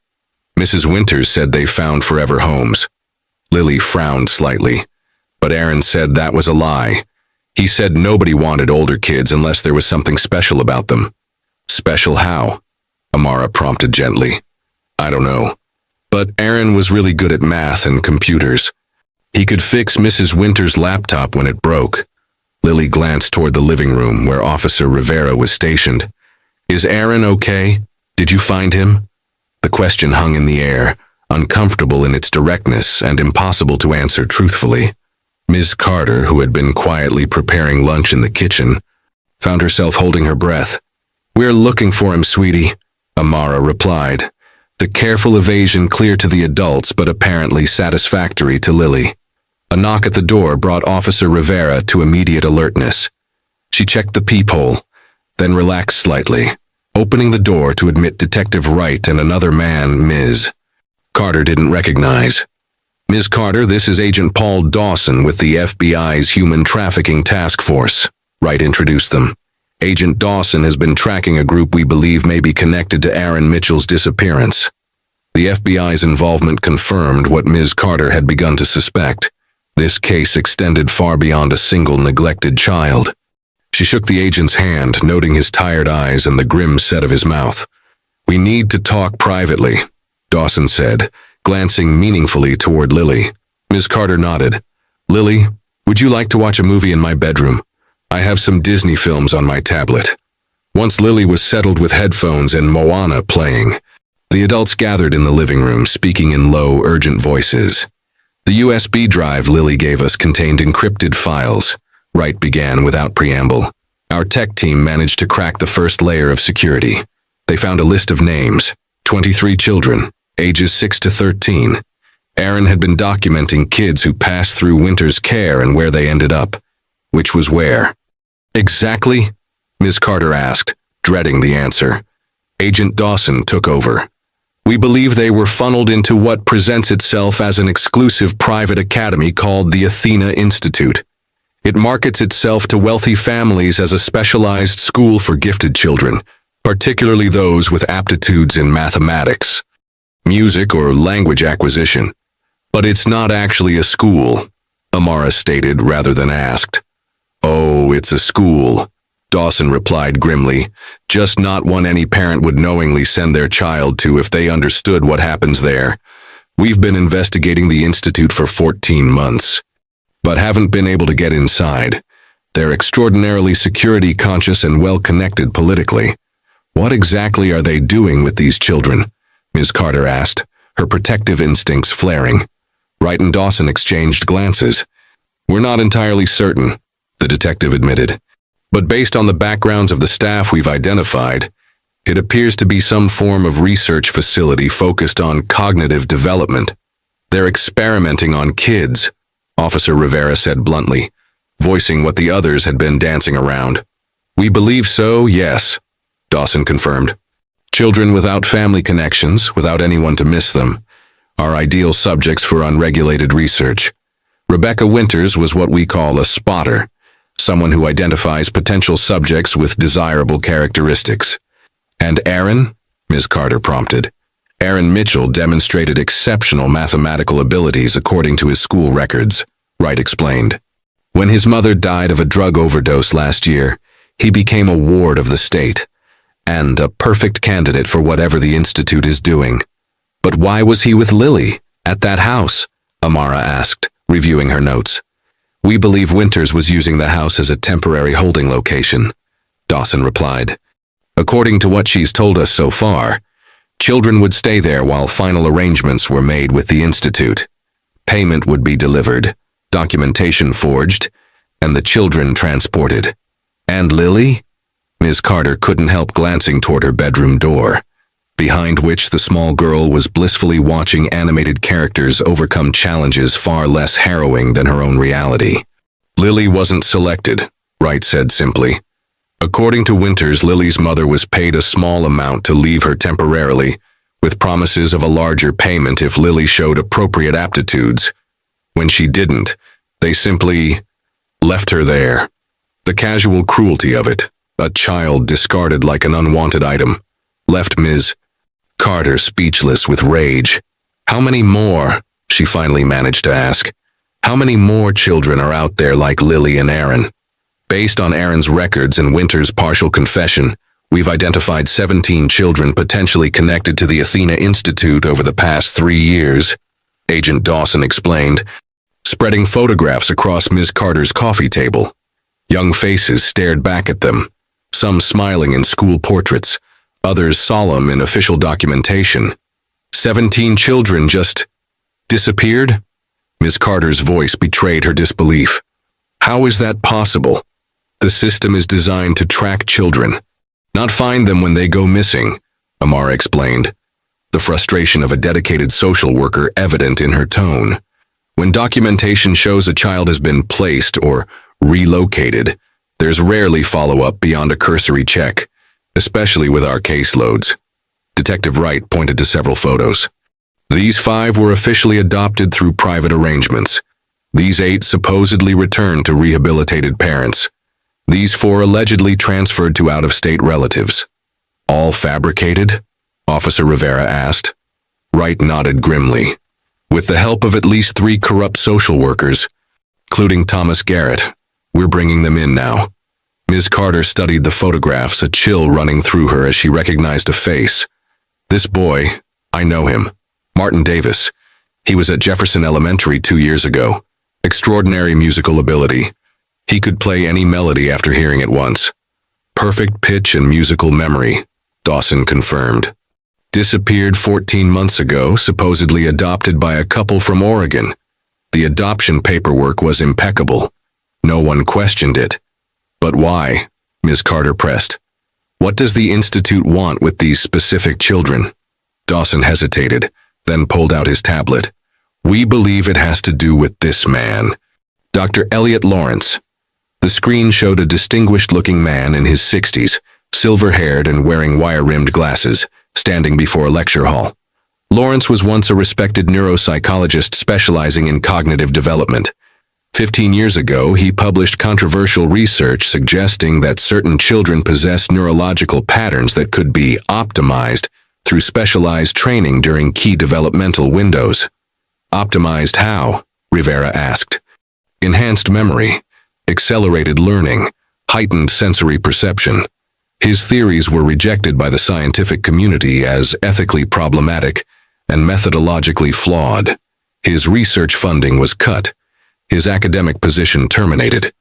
Mrs. Winters said they found forever homes. Lily frowned slightly, but Aaron said that was a lie. He said nobody wanted older kids unless there was something special about them. Special how? Amara prompted gently. I don't know. But Aaron was really good at math and computers. He could fix Mrs. Winters' laptop when it broke. Lily glanced toward the living room where Officer Rivera was stationed. Is Aaron okay? Did you find him? The question hung in the air, uncomfortable in its directness and impossible to answer truthfully. Ms. Carter, who had been quietly preparing lunch in the kitchen, found herself holding her breath. We're looking for him, sweetie, Amara replied, the careful evasion clear to the adults but apparently satisfactory to Lily. A knock at the door brought Officer Rivera to immediate alertness. She checked the peephole, then relaxed slightly, opening the door to admit Detective Wright and another man, Ms. Carter didn't recognize. Ms. Carter, this is Agent Paul Dawson with the FBI's Human Trafficking Task Force. Wright introduced them. Agent Dawson has been tracking a group we believe may be connected to Aaron Mitchell's disappearance. The FBI's involvement confirmed what Ms. Carter had begun to suspect. This case extended far beyond a single neglected child. She shook the agent's hand, noting his tired eyes and the grim set of his mouth. "We need to talk privately," Dawson said, glancing meaningfully toward Lily. Ms. Carter nodded. "Lily, would you like to watch a movie in my bedroom? I have some Disney films on my tablet." Once Lily was settled with headphones and Moana playing, the adults gathered in the living room, speaking in low, urgent voices. The USB drive Lily gave us contained encrypted files. Wright began without preamble. "Our tech team managed to crack the first layer of security. They found a list of names, 23 children, ages 6 to 13. Aaron had been documenting kids who passed through Winter's care and where they ended up. Which was where?" "Exactly?" Ms. Carter asked, dreading the answer. Agent Dawson took over. "We believe they were funneled into what presents itself as an exclusive private academy called the Athena Institute. It markets itself to wealthy families as a specialized school for gifted children, particularly those with aptitudes in mathematics, music, or language acquisition. But it's not actually a school," Amara stated rather than asked. "Oh, it's a school," Dawson replied grimly, "just not one any parent would knowingly send their child to if they understood what happens there. We've been investigating the institute for 14 months, but haven't been able to get inside. They're extraordinarily security conscious and well-connected politically. What exactly are they doing with these children?" Ms. Carter asked, her protective instincts flaring. Wright and Dawson exchanged glances. "We're not entirely certain," the detective admitted. "But based on the backgrounds of the staff we've identified, it appears to be some form of research facility focused on cognitive development. They're experimenting on kids," Officer Rivera said bluntly, voicing what the others had been dancing around. "We believe so, yes," Dawson confirmed. "Children without family connections, without anyone to miss them, are ideal subjects for unregulated research. Rebecca Winters was what we call a spotter, someone who identifies potential subjects with desirable characteristics. And Aaron?" Ms. Carter prompted. "Aaron Mitchell demonstrated exceptional mathematical abilities according to his school records," Wright explained. "When his mother died of a drug overdose last year, he became a ward of the state, and a perfect candidate for whatever the Institute is doing." "But why was he with Lily, at that house?" Amara asked, reviewing her notes. "We believe Winters was using the house as a temporary holding location," Dawson replied. "According to what she's told us so far, children would stay there while final arrangements were made with the Institute. Payment would be delivered, documentation forged, and the children transported." "And Lily?" Ms. Carter couldn't help glancing toward her bedroom door, behind which the small girl was blissfully watching animated characters overcome challenges far less harrowing than her own reality. "Lily wasn't selected," Wright said simply. "According to Winters, Lily's mother was paid a small amount to leave her temporarily, with promises of a larger payment if Lily showed appropriate aptitudes. When she didn't, they simply left her there. The casual cruelty of it, a child discarded like an unwanted item, left Ms. Carter speechless with rage. "How many more?" she finally managed to ask. "How many more children are out there like Lily and Aaron?" "Based on Aaron's records and Winter's partial confession, we've identified 17 children potentially connected to the Athena Institute over the past 3 years," Agent Dawson explained, spreading photographs across Ms. Carter's coffee table. Young faces stared back at them, some smiling in school portraits, others solemn in official documentation. 17 children just disappeared? Ms. Carter's voice betrayed her disbelief. "How is that possible? The system is designed to track children, not find them when they go missing," Amara explained, the frustration of a dedicated social worker evident in her tone. "When documentation shows a child has been placed or relocated, There's rarely follow-up beyond a cursory check, especially with our caseloads. Detective Wright pointed to several photos. These 5 were officially adopted through private arrangements. These 8 supposedly returned to rehabilitated parents. These 4 allegedly transferred to out-of-state relatives. All fabricated? Officer Rivera asked. Wright nodded grimly. With the help of at least 3 corrupt social workers, including Thomas Garrett, we're bringing them in now. Ms. Carter studied the photographs, a chill running through her as she recognized a face. This boy, I know him. Martin Davis. He was at Jefferson Elementary 2 years ago. Extraordinary musical ability. He could play any melody after hearing it once. Perfect pitch and musical memory, Dawson confirmed. Disappeared 14 months ago, supposedly adopted by a couple from Oregon. The adoption paperwork was impeccable. No one questioned it. But why? Ms. Carter pressed. What does the Institute want with these specific children? Dawson hesitated, then pulled out his tablet. We believe it has to do with this man, Dr. Elliot Lawrence. The screen showed a distinguished-looking man in his 60s, silver-haired and wearing wire-rimmed glasses, standing before a lecture hall. Lawrence was once a respected neuropsychologist specializing in cognitive development. 15 years ago, he published controversial research suggesting that certain children possess neurological patterns that could be optimized through specialized training during key developmental windows. Optimized how? Rivera asked. Enhanced memory, accelerated learning, heightened sensory perception. His theories were rejected by the scientific community as ethically problematic and methodologically flawed. His research funding was cut. His academic position terminated.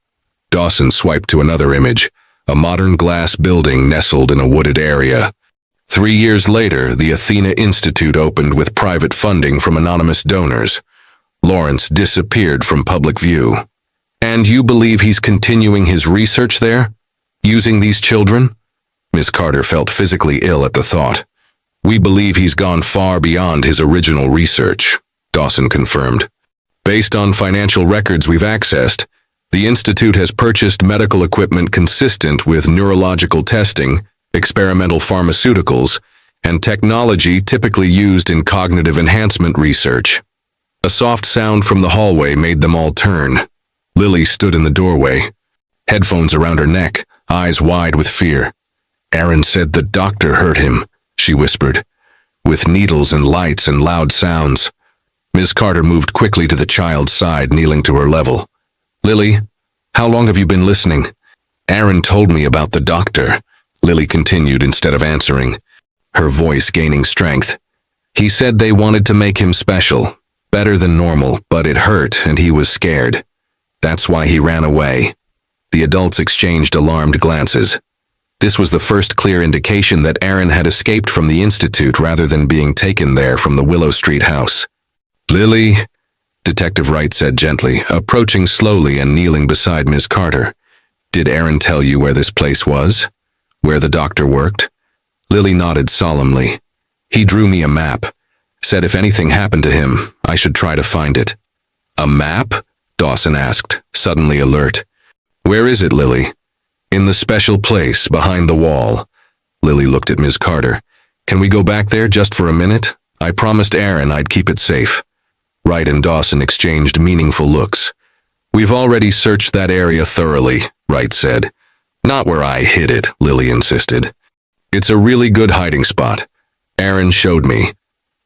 Dawson swiped to another image, a modern glass building nestled in a wooded area. 3 years later, the Athena Institute opened with private funding from anonymous donors. Lawrence disappeared from public view. And you believe he's continuing his research there? Using these children? Miss Carter felt physically ill at the thought. We believe he's gone far beyond his original research, Dawson confirmed. Based on financial records we've accessed, the Institute has purchased medical equipment consistent with neurological testing, experimental pharmaceuticals, and technology typically used in cognitive enhancement research. A soft sound from the hallway made them all turn. Lily stood in the doorway, headphones around her neck, eyes wide with fear. Aaron said the doctor hurt him, she whispered, with needles and lights and loud sounds. Ms. Carter moved quickly to the child's side, kneeling to her level. Lily, how long have you been listening? Aaron told me about the doctor, Lily continued instead of answering, her voice gaining strength. He said they wanted to make him special, better than normal, but it hurt and he was scared. That's why he ran away. The adults exchanged alarmed glances. This was the first clear indication that Aaron had escaped from the Institute rather than being taken there from the Willow Street house. Lily, Detective Wright said gently, approaching slowly and kneeling beside Ms. Carter. Did Aaron tell you where this place was? Where the doctor worked? Lily nodded solemnly. He drew me a map. Said if anything happened to him, I should try to find it. A map? Dawson asked, suddenly alert. Where is it, Lily? In the special place, behind the wall. Lily looked at Ms. Carter. Can we go back there just for a minute? I promised Aaron I'd keep it safe. Wright and Dawson exchanged meaningful looks. We've already searched that area thoroughly, Wright said. Not where I hid it, Lily insisted. It's a really good hiding spot. Aaron showed me.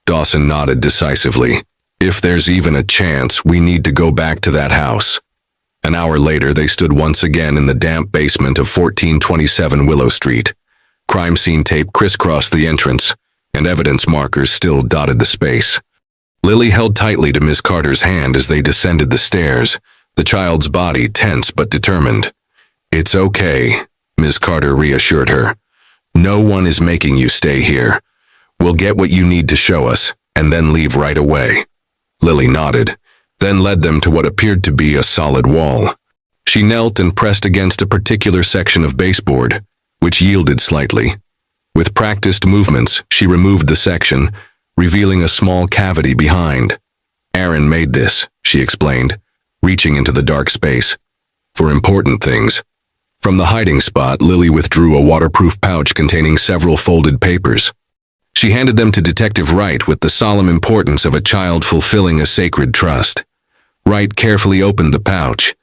Dawson nodded decisively. If there's even a chance, we need to go back to that house. An hour later, they stood once again in the damp basement of 1427 Willow Street. Crime scene tape crisscrossed the entrance, and evidence markers still dotted the space. Lily held tightly to Miss Carter's hand as they descended the stairs, the child's body tense but determined. It's okay, Miss Carter reassured her. No one is making you stay here. We'll get what you need to show us, and then leave right away. Lily nodded, then led them to what appeared to be a solid wall. She knelt and pressed against a particular section of baseboard, which yielded slightly. With practiced movements, she removed the section, revealing a small cavity behind. Aaron made this, she explained, reaching into the dark space. For important things. From the hiding spot, Lily withdrew a waterproof pouch containing several folded papers. She handed them to Detective Wright with the solemn importance of a child fulfilling a sacred trust. Wright carefully opened the pouch.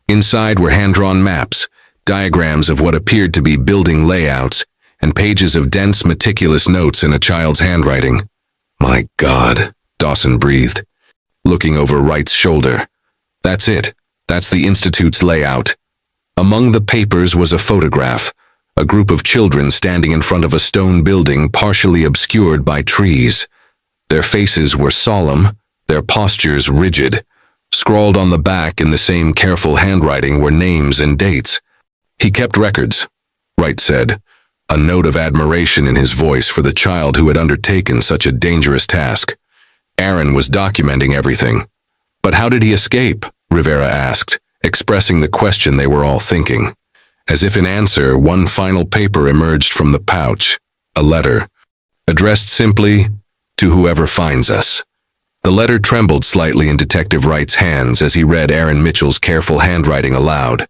Inside were hand-drawn maps, diagrams of what appeared to be building layouts, and pages of dense, meticulous notes in a child's handwriting. "My God," Dawson breathed, looking over Wright's shoulder. "That's it. That's the Institute's layout." Among the papers was a photograph, a group of children standing in front of a stone building partially obscured by trees. Their faces were solemn, their postures rigid. Scrawled on the back in the same careful handwriting were names and dates. "He kept records," Wright said, a note of admiration in his voice for the child who had undertaken such a dangerous task. Aaron was documenting everything. "But how did he escape?" Rivera asked, expressing the question they were all thinking. As if in answer, one final paper emerged from the pouch, a letter, addressed simply, "To whoever finds us." The letter trembled slightly in Detective Wright's hands as he read Aaron Mitchell's careful handwriting aloud.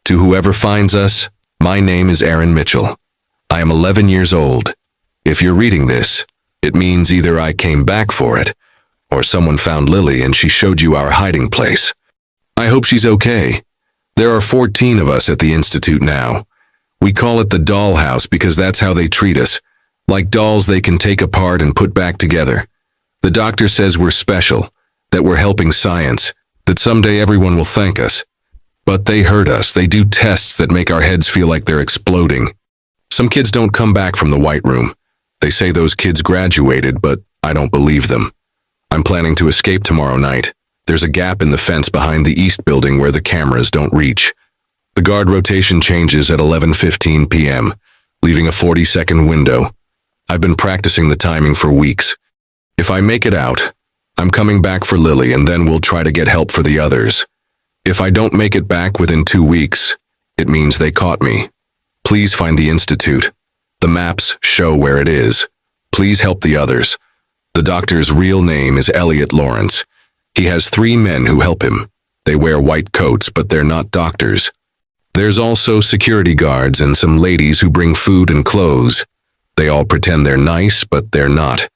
"To whoever finds us, my name is Aaron Mitchell. I am 11 years old. If you're reading this, it means either I came back for it, or someone found Lily and she showed you our hiding place. I hope she's okay. There are 14 of us at the Institute now. We call it the dollhouse because that's how they treat us, like dolls they can take apart and put back together. The doctor says we're special, that we're helping science, that someday everyone will thank us. But they hurt us. They do tests that make our heads feel like they're exploding. Some kids don't come back from the White Room. They say those kids graduated, but I don't believe them. I'm planning to escape tomorrow night. There's a gap in the fence behind the east building where the cameras don't reach. The guard rotation changes at 11:15 p.m., leaving a 40-second window. I've been practicing the timing for weeks. If I make it out, I'm coming back for Lily and then we'll try to get help for the others. If I don't make it back within 2 weeks, it means they caught me. Please find the Institute. The maps show where it is. Please help the others. The doctor's real name is Elliot Lawrence. He has 3 men who help him. They wear white coats, but they're not doctors. There's also security guards and some ladies who bring food and clothes. They all pretend they're nice, but they're not.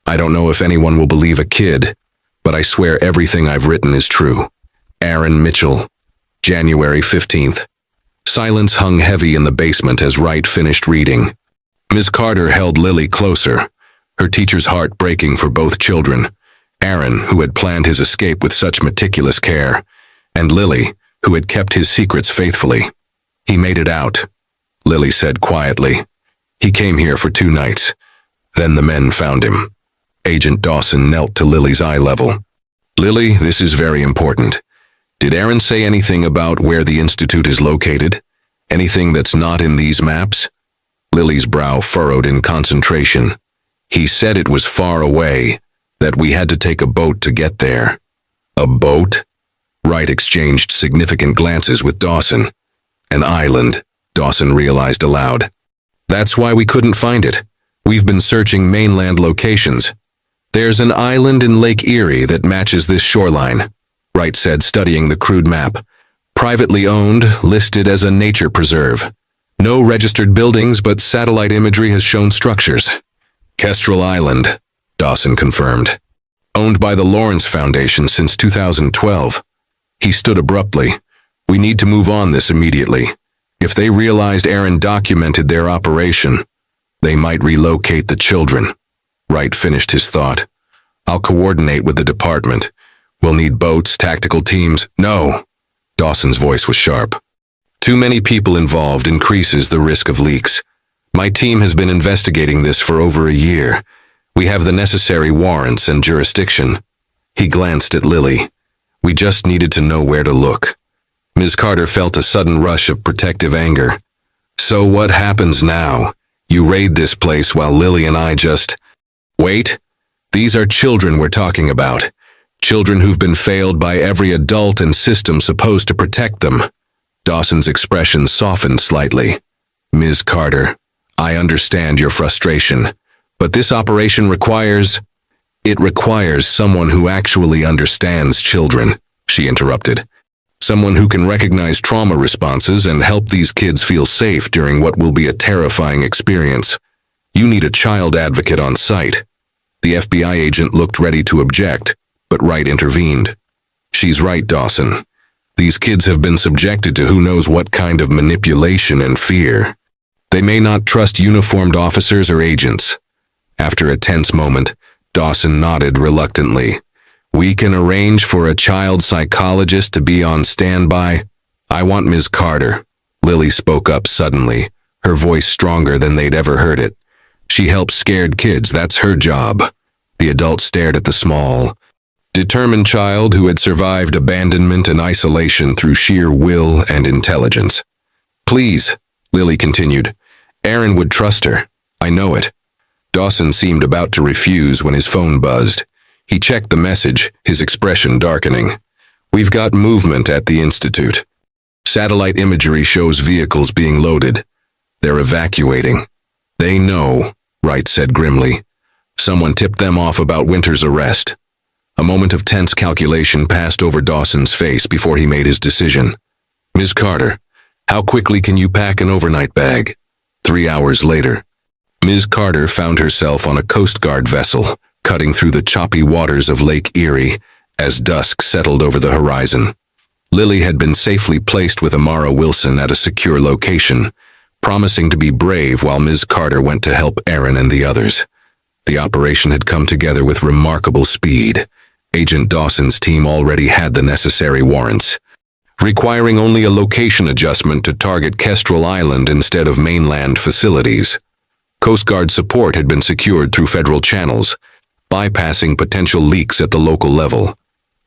I don't know if anyone will believe a kid, but I swear everything I've written is true. Aaron Mitchell, January 15th. Silence hung heavy in the basement as Wright finished reading. Ms. Carter held Lily closer, her teacher's heart breaking for both children. Aaron, who had planned his escape with such meticulous care, and Lily, who had kept his secrets faithfully. "He made it out," Lily said quietly. "He came here for 2 nights. Then the men found him." Agent Dawson knelt to Lily's eye level. "Lily, this is very important. Did Aaron say anything about where the Institute is located? Anything that's not in these maps?" Lily's brow furrowed in concentration. "He said it was far away, that we had to take a boat to get there." "A boat?" Wright exchanged significant glances with Dawson. "An island," Dawson realized aloud. "That's why we couldn't find it. We've been searching mainland locations. There's an island in Lake Erie that matches this shoreline," Wright said, studying the crude map. "Privately owned, listed as a nature preserve. No registered buildings, but satellite imagery has shown structures." "Kestrel Island," Dawson confirmed. "Owned by the Lawrence Foundation since 2012. He stood abruptly. "We need to move on this immediately. If they realized Aaron documented their operation, they might relocate the children." Wright finished his thought. "I'll coordinate with the department. We'll need boats, tactical teams." "No." Dawson's voice was sharp. "Too many people involved increases the risk of leaks. My team has been investigating this for over a year. We have the necessary warrants and jurisdiction." He glanced at Lily. "We just needed to know where to look." Ms. Carter felt a sudden rush of protective anger. "So what happens now? You raid this place while Lily and I just—" "Wait. These are children we're talking about. Children who've been failed by every adult and system supposed to protect them." Dawson's expression softened slightly. "Ms. Carter, I understand your frustration, but this operation requires—" "It requires someone who actually understands children," she interrupted. Someone who can recognize trauma responses and help these kids feel safe during what will be a terrifying experience. You need a child advocate on site. The FBI agent looked ready to object, but Wright intervened. She's right, Dawson. These kids have been subjected to who knows what kind of manipulation and fear. They may not trust uniformed officers or agents. After a tense moment, Dawson nodded reluctantly. We can arrange for a child psychologist to be on standby. I want Ms. Carter. Lily spoke up suddenly, her voice stronger than they'd ever heard it. She helps scared kids, that's her job. The adult stared at the small, determined child who had survived abandonment and isolation through sheer will and intelligence. Please, Lily continued. Aaron would trust her. I know it. Dawson seemed about to refuse when his phone buzzed. He checked the message, his expression darkening. We've got movement at the Institute. Satellite imagery shows vehicles being loaded. They're evacuating. They know, Wright said grimly. Someone tipped them off about Winter's arrest. A moment of tense calculation passed over Dawson's face before he made his decision. Ms. Carter, how quickly can you pack an overnight bag? 3 hours later. Ms. Carter found herself on a Coast Guard vessel, cutting through the choppy waters of Lake Erie as dusk settled over the horizon. Lily had been safely placed with Amara Wilson at a secure location, promising to be brave while Ms. Carter went to help Aaron and the others. The operation had come together with remarkable speed. Agent Dawson's team already had the necessary warrants, requiring only a location adjustment to target Kestrel Island instead of mainland facilities. Coast Guard support had been secured through federal channels, bypassing potential leaks at the local level.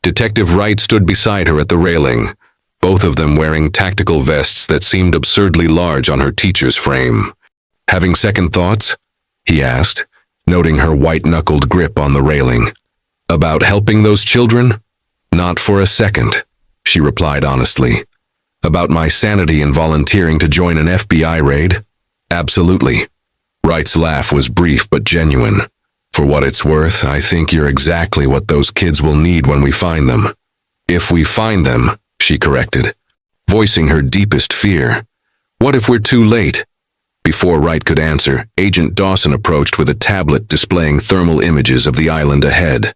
Detective Wright stood beside her at the railing, both of them wearing tactical vests that seemed absurdly large on her teacher's frame. Having second thoughts? He asked, noting her white-knuckled grip on the railing. About helping those children? Not for a second, she replied honestly. About my sanity in volunteering to join an FBI raid? Absolutely. Wright's laugh was brief but genuine. For what it's worth, I think you're exactly what those kids will need when we find them. If we find them, she corrected, voicing her deepest fear. What if we're too late? Before Wright could answer, Agent Dawson approached with a tablet displaying thermal images of the island ahead.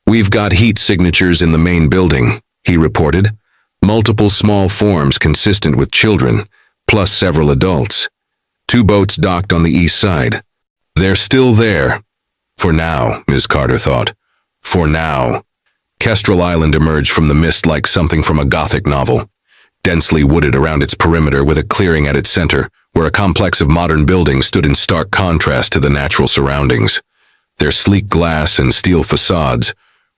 We've got heat signatures in the main building, he reported. Multiple small forms consistent with children, plus several adults. 2 boats docked on the east side. They're still there. For now, Ms. Carter thought. For now. Kestrel Island emerged from the mist like something from a Gothic novel, densely wooded around its perimeter with a clearing at its center, where a complex of modern buildings stood in stark contrast to the natural surroundings. Their sleek glass and steel facades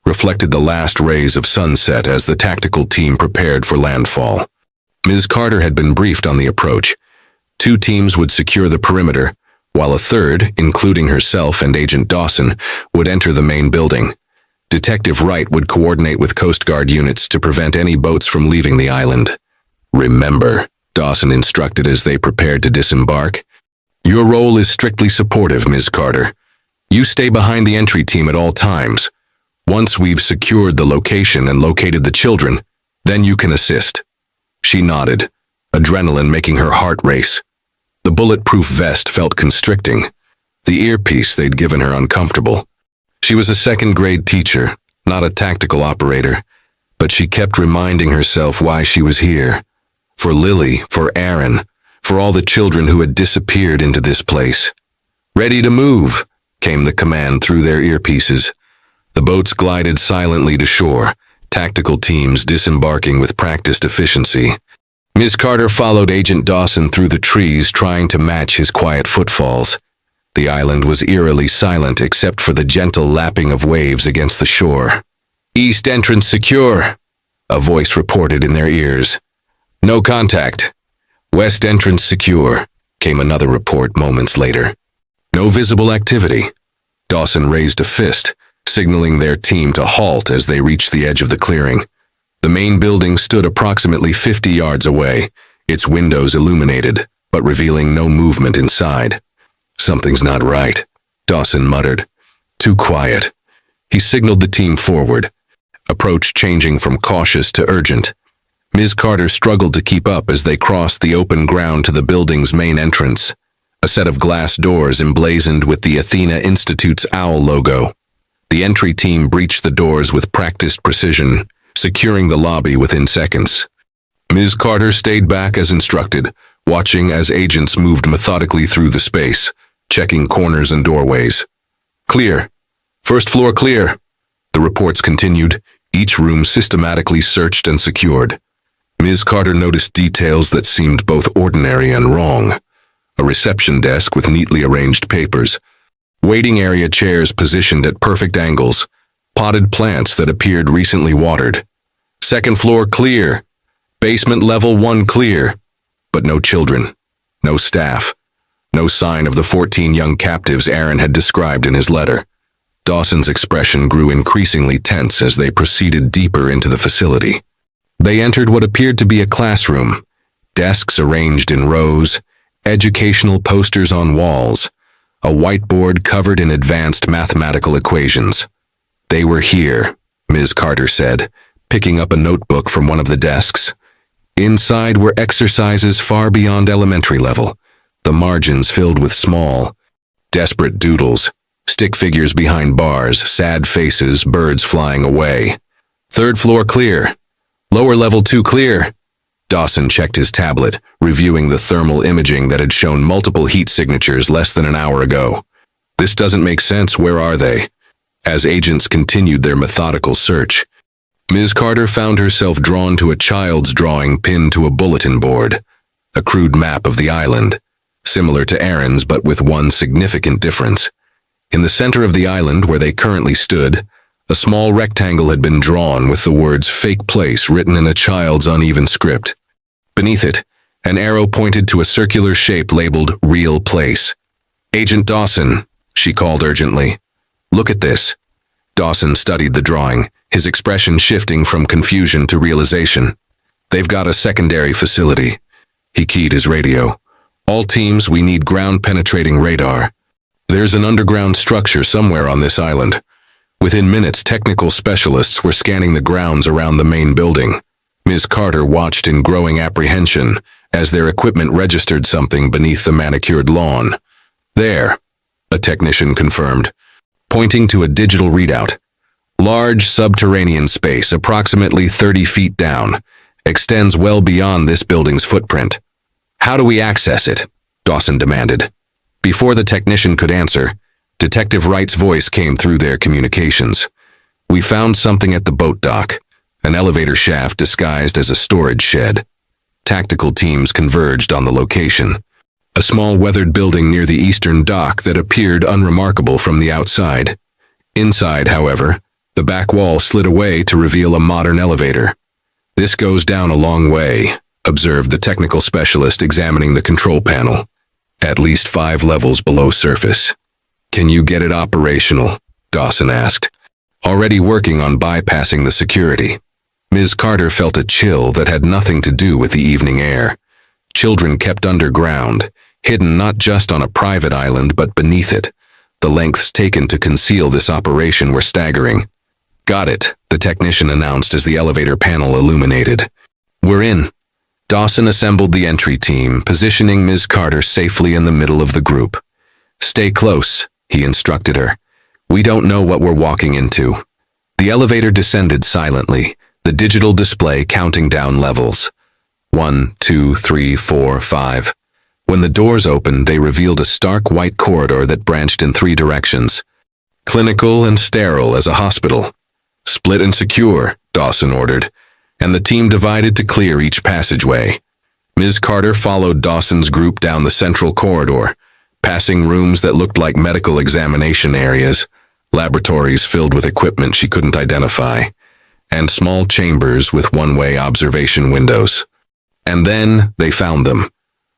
reflected the last rays of sunset as the tactical team prepared for landfall. Ms. Carter had been briefed on the approach. 2 teams would secure the perimeter, while a third, including herself and Agent Dawson, would enter the main building. Detective Wright would coordinate with Coast Guard units to prevent any boats from leaving the island. Remember, Dawson instructed as they prepared to disembark. Your role is strictly supportive, Ms. Carter. You stay behind the entry team at all times. Once we've secured the location and located the children, then you can assist. She nodded, adrenaline making her heart race. The bulletproof vest felt constricting, the earpiece they'd given her uncomfortable. She was a second-grade teacher, not a tactical operator, but she kept reminding herself why she was here. For Lily, for Aaron, for all the children who had disappeared into this place. Ready to move, came the command through their earpieces. The boats glided silently to shore, tactical teams disembarking with practiced efficiency. Ms. Carter followed Agent Dawson through the trees, trying to match his quiet footfalls. The island was eerily silent except for the gentle lapping of waves against the shore. East entrance secure, a voice reported in their ears. No contact. West entrance secure, came another report moments later. No visible activity. Dawson raised a fist, signaling their team to halt as they reached the edge of the clearing. The main building stood approximately 50 yards away, its windows illuminated, but revealing no movement inside. Something's not right, Dawson muttered. Too quiet. He signaled the team forward, approach changing from cautious to urgent. Ms. Carter struggled to keep up as they crossed the open ground to the building's main entrance, a set of glass doors emblazoned with the Athena Institute's owl logo. The entry team breached the doors with practiced precision, securing the lobby within seconds. Ms. Carter stayed back as instructed, watching as agents moved methodically through the space, checking corners and doorways. Clear. First floor clear. The reports continued, each room systematically searched and secured. Ms. Carter noticed details that seemed both ordinary and wrong. A reception desk with neatly arranged papers, waiting area chairs positioned at perfect angles, potted plants that appeared recently watered. Second floor clear. Basement level 1 clear. But no children, no staff, no sign of the 14 young captives Aaron had described in his letter. Dawson's expression grew increasingly tense as they proceeded deeper into the facility. They entered what appeared to be a classroom, desks arranged in rows, educational posters on walls, a whiteboard covered in advanced mathematical equations. They were here, Ms. Carter said, picking up a notebook from one of the desks. Inside were exercises far beyond elementary level, the margins filled with small, desperate doodles, stick figures behind bars, sad faces, birds flying away. Third floor clear. Lower level 2 clear. Dawson checked his tablet, reviewing the thermal imaging that had shown multiple heat signatures less than an hour ago. This doesn't make sense. Where are they? As agents continued their methodical search, Ms. Carter found herself drawn to a child's drawing pinned to a bulletin board, a crude map of the island, similar to Aaron's but with one significant difference. In the center of the island where they currently stood, a small rectangle had been drawn with the words "Fake Place" written in a child's uneven script. Beneath it, an arrow pointed to a circular shape labeled "Real Place." "Agent Dawson," she called urgently. "Look at this." Dawson studied the drawing, his expression shifting from confusion to realization. "They've got a secondary facility." He keyed his radio. "All teams, we need ground-penetrating radar. There's an underground structure somewhere on this island." Within minutes, technical specialists were scanning the grounds around the main building. Ms. Carter watched in growing apprehension as their equipment registered something beneath the manicured lawn. "There," a technician confirmed, pointing to a digital readout. "Large subterranean space, approximately 30 feet down, extends well beyond this building's footprint." "How do we access it?" Dawson demanded. Before the technician could answer, Detective Wright's voice came through their communications. "We found something at the boat dock, an elevator shaft disguised as a storage shed." Tactical teams converged on the location. A small weathered building near the eastern dock that appeared unremarkable from the outside. Inside, however, the back wall slid away to reveal a modern elevator. "This goes down a long way," observed the technical specialist examining the control panel. "At least 5 levels below surface." "Can you get it operational?" Dawson asked. "Already working on bypassing the security." Ms. Carter felt a chill that had nothing to do with the evening air. Children kept underground, hidden not just on a private island but beneath it. The lengths taken to conceal this operation were staggering. "Got it," the technician announced as the elevator panel illuminated. "We're in." Dawson assembled the entry team, positioning Ms. Carter safely in the middle of the group. "Stay close," he instructed her. "We don't know what we're walking into." The elevator descended silently, the digital display counting down levels. 1, 2, 3, 4, 5. When the doors opened, they revealed a stark white corridor that branched in 3 directions. Clinical and sterile as a hospital. "Split and secure," Dawson ordered, and the team divided to clear each passageway. Ms. Carter followed Dawson's group down the central corridor, passing rooms that looked like medical examination areas, laboratories filled with equipment she couldn't identify, and small chambers with one-way observation windows. And then they found them.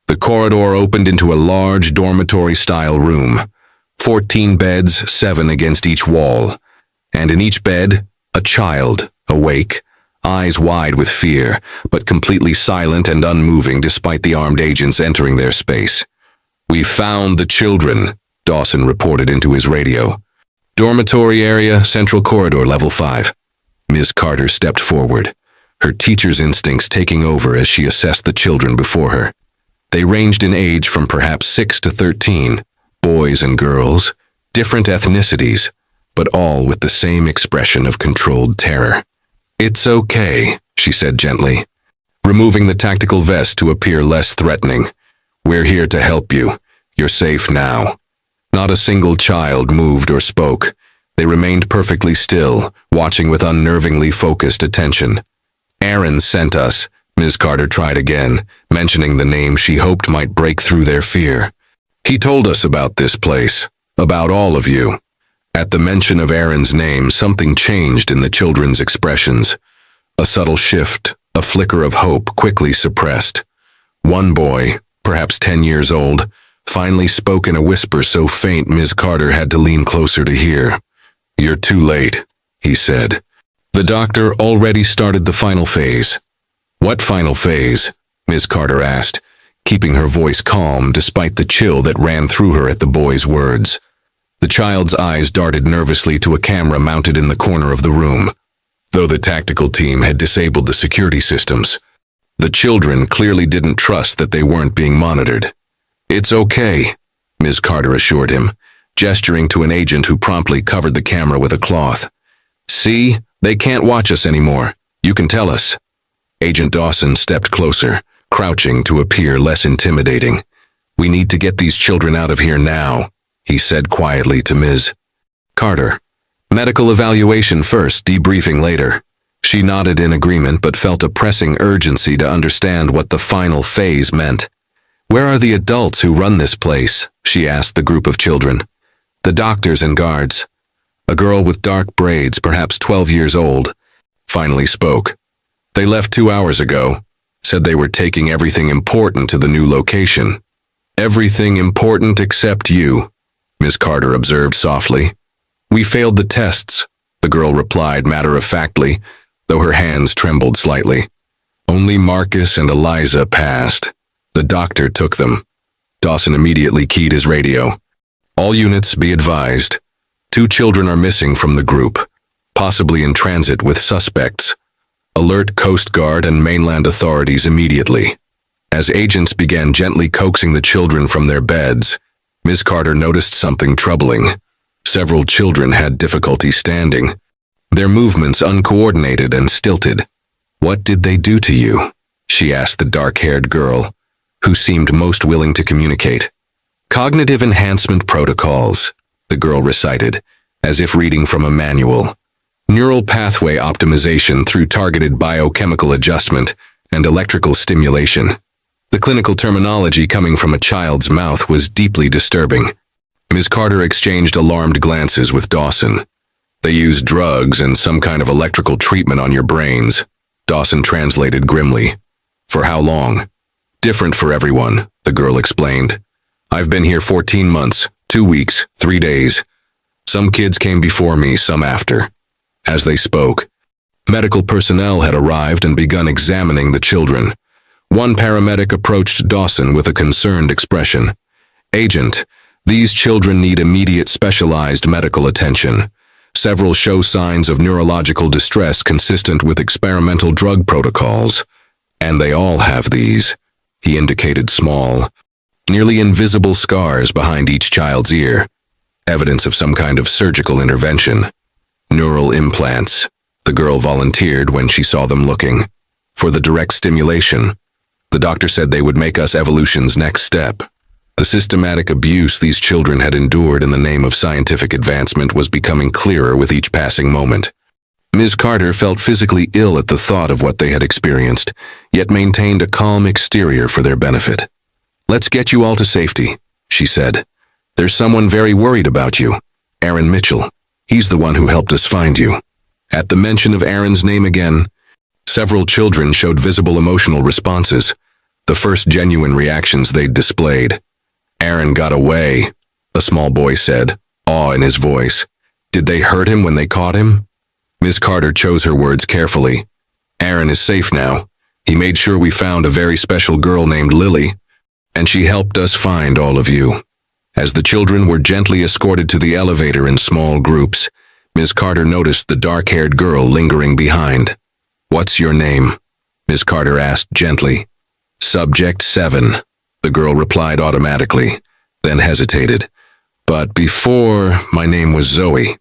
The corridor opened into a large dormitory-style room, 14 beds, 7 against each wall, and in each bed, a child, awake, eyes wide with fear, but completely silent and unmoving despite the armed agents entering their space. "We found the children," Dawson reported into his radio. "Dormitory area, central corridor, level 5. Ms. Carter stepped forward, her teacher's instincts taking over as she assessed the children before her. They ranged in age from perhaps 6 to 13, boys and girls, different ethnicities, but all with the same expression of controlled terror. "It's okay," she said gently, removing the tactical vest to appear less threatening. "We're here to help you. You're safe now." Not a single child moved or spoke. They remained perfectly still, watching with unnervingly focused attention. "Aaron sent us," Ms. Carter tried again, mentioning the name she hoped might break through their fear. "He told us about this place, about all of you." At the mention of Aaron's name, something changed in the children's expressions. A subtle shift, a flicker of hope quickly suppressed. One boy, perhaps 10 years old, finally spoke in a whisper so faint Ms. Carter had to lean closer to hear. "You're too late," he said. The doctor already started the final phase. "What final phase?" Ms. Carter asked, keeping her voice calm despite the chill that ran through her at the boy's words. The child's eyes darted nervously to a camera mounted in the corner of the room. Though the tactical team had disabled the security systems, the children clearly didn't trust that they weren't being monitored. "It's okay," Ms. Carter assured him, gesturing to an agent who promptly covered the camera with a cloth. "See, they can't watch us anymore. You can tell us." Agent Dawson stepped closer, crouching to appear less intimidating. "We need to get these children out of here now," he said quietly to Ms. Carter. "Medical evaluation first, debriefing later." She nodded in agreement but felt a pressing urgency to understand what the final phase meant. "Where are the adults who run this place?" she asked the group of children. "The doctors and guards." A girl with dark braids, perhaps 12 years old, finally spoke. "They left 2 hours ago, said they were taking everything important to the new location." "Everything important except you," Ms. Carter observed softly. "We failed the tests," the girl replied matter-of-factly, though her hands trembled slightly. "Only Marcus and Eliza passed. The doctor took them." Dawson immediately keyed his radio. "All units be advised. 2 children are missing from the group, possibly in transit with suspects. Alert Coast Guard and mainland authorities immediately." As agents began gently coaxing the children from their beds, Ms. Carter noticed something troubling. Several children had difficulty standing, their movements uncoordinated and stilted. "What did they do to you?" she asked the dark-haired girl, who seemed most willing to communicate. "Cognitive enhancement protocols," the girl recited, as if reading from a manual. "Neural pathway optimization through targeted biochemical adjustment and electrical stimulation." The clinical terminology coming from a child's mouth was deeply disturbing. Ms. Carter exchanged alarmed glances with Dawson. "They use drugs and some kind of electrical treatment on your brains," Dawson translated grimly. "For how long?" "Different for everyone," the girl explained. "I've been here 14 months, 2 weeks, 3 days. Some kids came before me, some after." As they spoke, medical personnel had arrived and begun examining the children. One paramedic approached Dawson with a concerned expression. "Agent, these children need immediate specialized medical attention. Several show signs of neurological distress consistent with experimental drug protocols. And they all have these." He indicated small, nearly invisible scars behind each child's ear, evidence of some kind of surgical intervention. "Neural implants," the girl volunteered when she saw them looking. "For the direct stimulation. The doctor said they would make us evolution's next step." The systematic abuse these children had endured in the name of scientific advancement was becoming clearer with each passing moment. Ms. Carter felt physically ill at the thought of what they had experienced, yet maintained a calm exterior for their benefit. "Let's get you all to safety," she said. "There's someone very worried about you, Aaron Mitchell. He's the one who helped us find you." At the mention of Aaron's name again, several children showed visible emotional responses, the first genuine reactions they'd displayed. "Aaron got away," a small boy said, awe in his voice. "Did they hurt him when they caught him?" Ms. Carter chose her words carefully. "Aaron is safe now. He made sure we found a very special girl named Lily, and she helped us find all of you." As the children were gently escorted to the elevator in small groups, Ms. Carter noticed the dark-haired girl lingering behind. "What's your name?" Ms. Carter asked gently. "Subject 7, the girl replied automatically, then hesitated. "But before, my name was Zoe."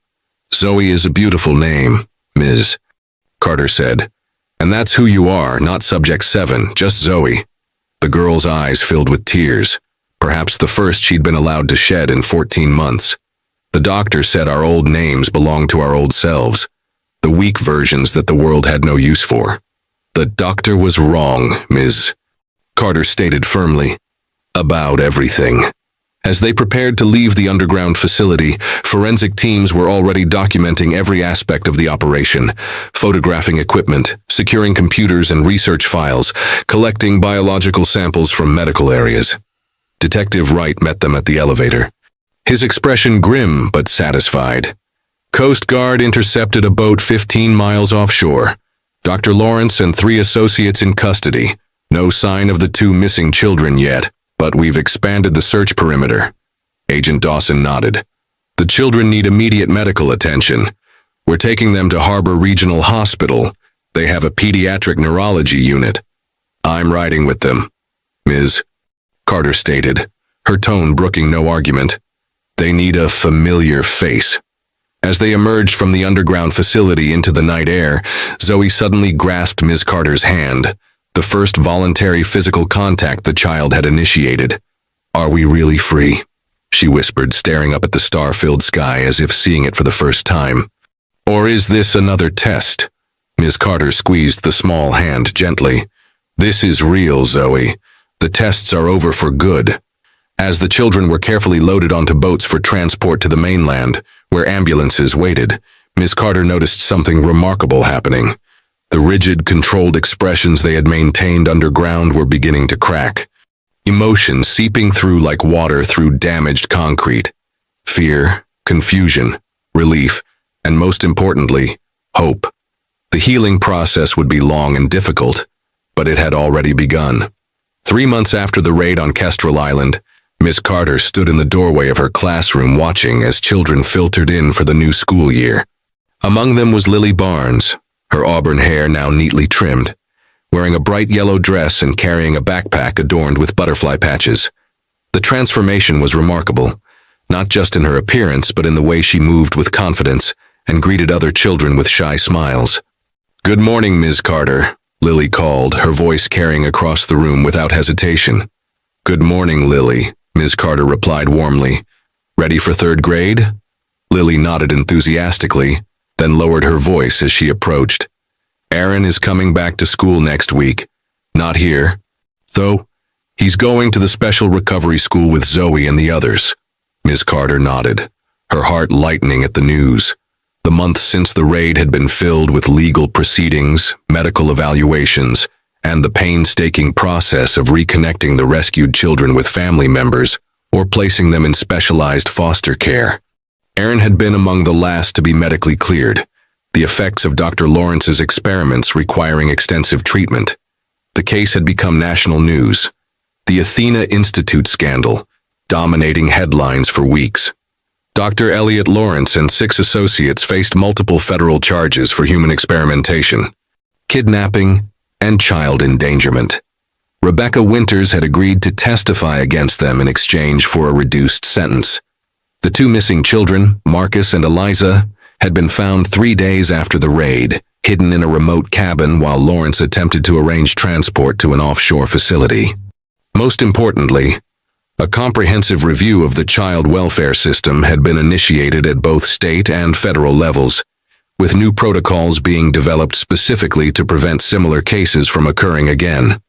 "Zoe is a beautiful name, Ms. Carter said. "And that's who you are, not Subject 7, just Zoe." The girl's eyes filled with tears, perhaps the first she'd been allowed to shed in 14 months. The doctor said our old names belonged to our old selves, the weak versions that the world had no use for. "The doctor was wrong, Ms. Carter stated firmly. "About everything." As they prepared to leave the underground facility, forensic teams were already documenting every aspect of the operation, photographing equipment, securing computers and research files, collecting biological samples from medical areas. Detective Wright met them at the elevator, his expression grim but satisfied. Coast Guard intercepted a boat 15 miles offshore. Dr. Lawrence and 3 associates in custody. No sign of the 2 missing children yet, but we've expanded the search perimeter. Agent Dawson nodded. "The children need immediate medical attention. We're taking them to Harbor Regional Hospital. They have a pediatric neurology unit." "I'm riding with them, Ms. Carter stated, her tone brooking no argument. "They need a familiar face." As they emerged from the underground facility into the night air, Zoe suddenly grasped Ms. Carter's hand, the first voluntary physical contact the child had initiated. "Are we really free?" she whispered, staring up at the star-filled sky as if seeing it for the first time. "Or is this another test?" Ms. Carter squeezed the small hand gently. "This is real, Zoe. The tests are over for good." As the children were carefully loaded onto boats for transport to the mainland, where ambulances waited, Ms. Carter noticed something remarkable happening. The rigid, controlled expressions they had maintained underground were beginning to crack. Emotion seeping through like water through damaged concrete. Fear, confusion, relief, and most importantly, hope. The healing process would be long and difficult, but it had already begun. 3 months after the raid on Kestrel Island, Miss Carter stood in the doorway of her classroom watching as children filtered in for the new school year. Among them was Lily Barnes, her auburn hair now neatly trimmed, wearing a bright yellow dress and carrying a backpack adorned with butterfly patches. The transformation was remarkable, not just in her appearance but in the way she moved with confidence and greeted other children with shy smiles. "Good morning, Ms. Carter," Lily called, her voice carrying across the room without hesitation. "Good morning, Lily," Ms. Carter replied warmly. "Ready for 3rd grade?" Lily nodded enthusiastically, then lowered her voice as she approached. "Aaron is coming back to school next week. Not here, though. He's going to the special recovery school with Zoe and the others." Ms. Carter nodded, her heart lightening at the news. The months since the raid had been filled with legal proceedings, medical evaluations, and the painstaking process of reconnecting the rescued children with family members or placing them in specialized foster care. Aaron had been among the last to be medically cleared, the effects of Dr. Lawrence's experiments requiring extensive treatment. The case had become national news, the Athena Institute scandal, dominating headlines for weeks. Dr. Elliot Lawrence and 6 associates faced multiple federal charges for human experimentation, kidnapping, and child endangerment. Rebecca Winters had agreed to testify against them in exchange for a reduced sentence. The 2 missing children, Marcus and Eliza, had been found 3 days after the raid, hidden in a remote cabin while Lawrence attempted to arrange transport to an offshore facility. Most importantly, a comprehensive review of the child welfare system had been initiated at both state and federal levels, with new protocols being developed specifically to prevent similar cases from occurring again.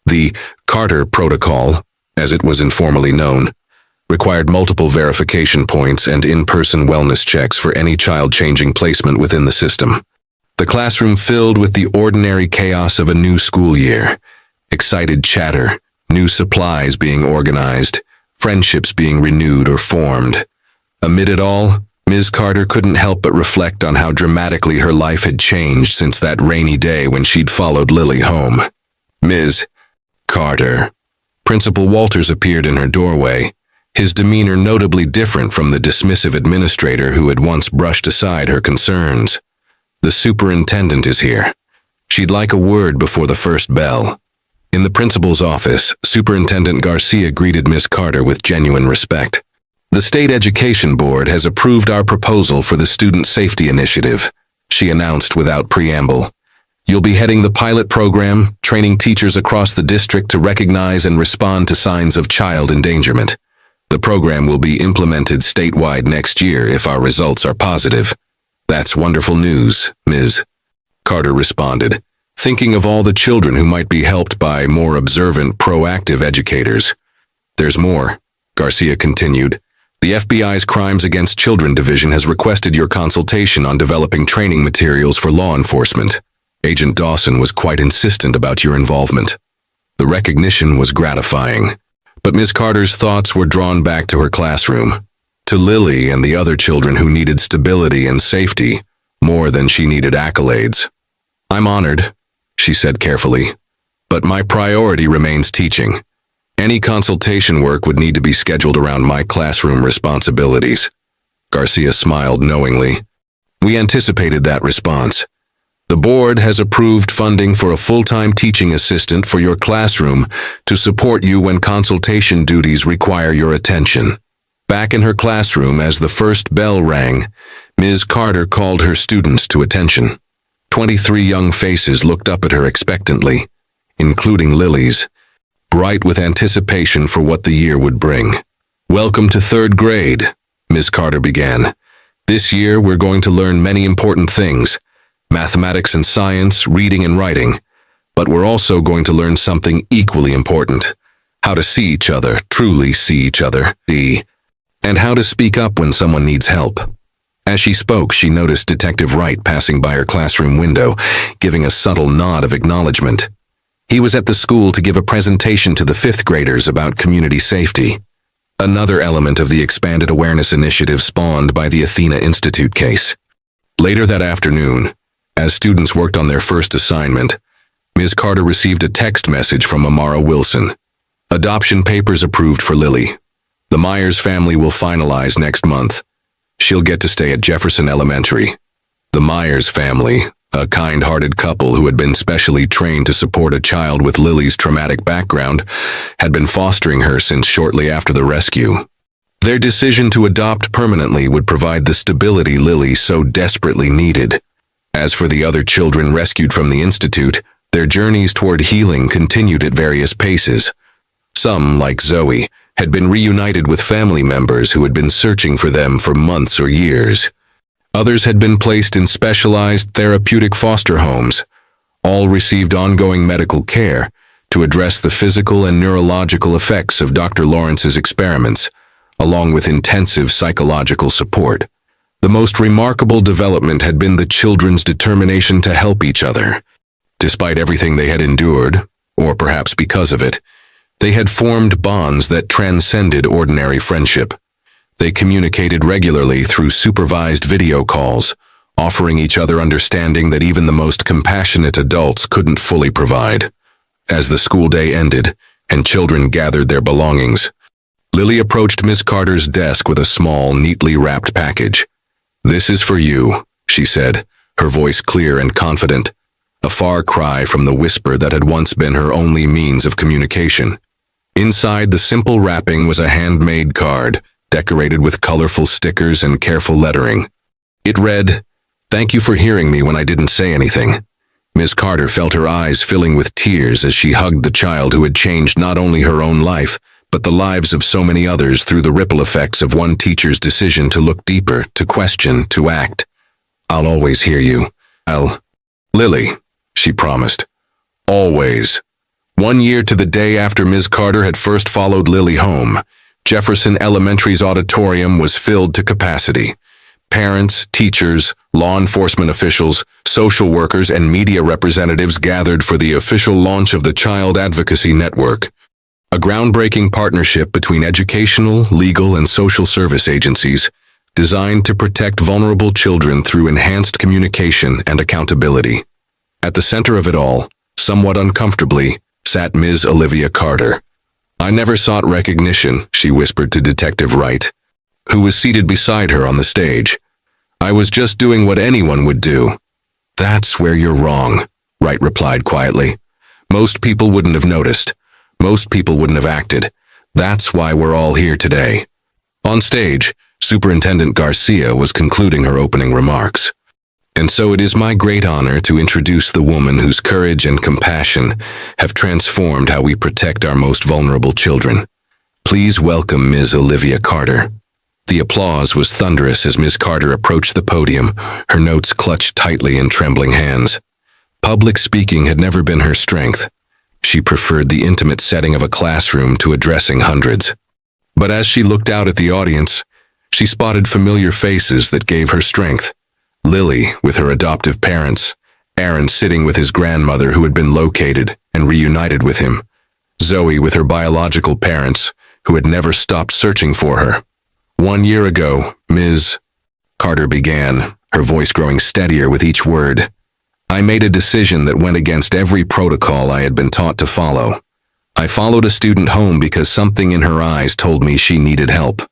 The Carter Protocol, as it was informally known, required multiple verification points and in-person wellness checks for any child-changing placement within the system. The classroom filled with the ordinary chaos of a new school year, excited chatter, new supplies being organized, friendships being renewed or formed. Amid it all, Ms. Carter couldn't help but reflect on how dramatically her life had changed since that rainy day when she'd followed Lily home. "Ms. Carter." Principal Walters appeared in her doorway, his demeanor notably different from the dismissive administrator who had once brushed aside her concerns. "The superintendent is here." She'd like a word before the first bell. In the principal's office, Superintendent Garcia greeted Miss Carter with genuine respect. The State Education Board has approved our proposal for the Student Safety Initiative, she announced without preamble. You'll be heading the pilot program, training teachers across the district to recognize and respond to signs of child endangerment. The program will be implemented statewide next year if our results are positive. That's wonderful news, Ms. Carter responded, thinking of all the children who might be helped by more observant, proactive educators. There's more, Garcia continued. The FBI's Crimes Against Children Division has requested your consultation on developing training materials for law enforcement. Agent Dawson was quite insistent about your involvement. The recognition was gratifying, but Ms. Carter's thoughts were drawn back to her classroom, to Lily and the other children who needed stability and safety more than she needed accolades. I'm honored, she said carefully, but my priority remains teaching. Any consultation work would need to be scheduled around my classroom responsibilities. Garcia smiled knowingly. We anticipated that response. The board has approved funding for a full-time teaching assistant for your classroom to support you when consultation duties require your attention. Back in her classroom, as the first bell rang, Ms. Carter called her students to attention. 23 young faces looked up at her expectantly, including Lily's, bright with anticipation for what the year would bring. Welcome to third grade, Ms. Carter began. This year we're going to learn many important things, mathematics and science, reading and writing, but we're also going to learn something equally important, how to see each other, truly see each other, and how to speak up when someone needs help. As she spoke, she noticed Detective Wright passing by her classroom window, giving a subtle nod of acknowledgement. He was at the school to give a presentation to the fifth graders about community safety, another element of the expanded awareness initiative spawned by the Athena Institute case. Later that afternoon, as students worked on their first assignment, Ms. Carter received a text message from Amara Wilson. Adoption papers approved for Lily. The Myers family will finalize next month. She'll get to stay at Jefferson Elementary. The Myers family, a kind-hearted couple who had been specially trained to support a child with Lily's traumatic background, had been fostering her since shortly after the rescue. Their decision to adopt permanently would provide the stability Lily so desperately needed. As for the other children rescued from the Institute, their journeys toward healing continued at various paces. Some, like Zoe, had been reunited with family members who had been searching for them for months or years. Others had been placed in specialized therapeutic foster homes. All received ongoing medical care to address the physical and neurological effects of Dr. Lawrence's experiments, along with intensive psychological support. The most remarkable development had been the children's determination to help each other. Despite everything they had endured, or perhaps because of it, they had formed bonds that transcended ordinary friendship. They communicated regularly through supervised video calls, offering each other understanding that even the most compassionate adults couldn't fully provide. As the school day ended and children gathered their belongings, Lily approached Miss Carter's desk with a small, neatly wrapped package. "This is for you," she said, her voice clear and confident, a far cry from the whisper that had once been her only means of communication. Inside the simple wrapping was a handmade card, decorated with colorful stickers and careful lettering. It read, "Thank you for hearing me when I didn't say anything." Miss Carter felt her eyes filling with tears as she hugged the child who had changed not only her own life, but the lives of so many others through the ripple effects of one teacher's decision to look deeper, to question, to act. "I'll always hear you. Lily," she promised. "Always." 1 year to the day after Ms. Carter had first followed Lily home, Jefferson Elementary's auditorium was filled to capacity. Parents, teachers, law enforcement officials, social workers, and media representatives gathered for the official launch of the Child Advocacy Network, a groundbreaking partnership between educational, legal, and social service agencies designed to protect vulnerable children through enhanced communication and accountability. At the center of it all, somewhat uncomfortably, sat Ms. Olivia Carter. "I never sought recognition," she whispered to Detective Wright, who was seated beside her on the stage. "I was just doing what anyone would do." "That's where you're wrong," Wright replied quietly. Most people wouldn't have noticed. Most people wouldn't have acted. That's why we're all here today. On stage, Superintendent Garcia was concluding her opening remarks. And so it is my great honor to introduce the woman whose courage and compassion have transformed how we protect our most vulnerable children. Please welcome Ms. Olivia Carter. The applause was thunderous as Ms. Carter approached the podium, her notes clutched tightly in trembling hands. Public speaking had never been her strength. She preferred the intimate setting of a classroom to addressing hundreds. But as she looked out at the audience, she spotted familiar faces that gave her strength. Lily, with her adoptive parents, Aaron sitting with his grandmother who had been located and reunited with him, Zoe with her biological parents who had never stopped searching for her. 1 year ago, Ms. Carter began, her voice growing steadier with each word. I made a decision that went against every protocol I had been taught to follow. I followed a student home because something in her eyes told me she needed help.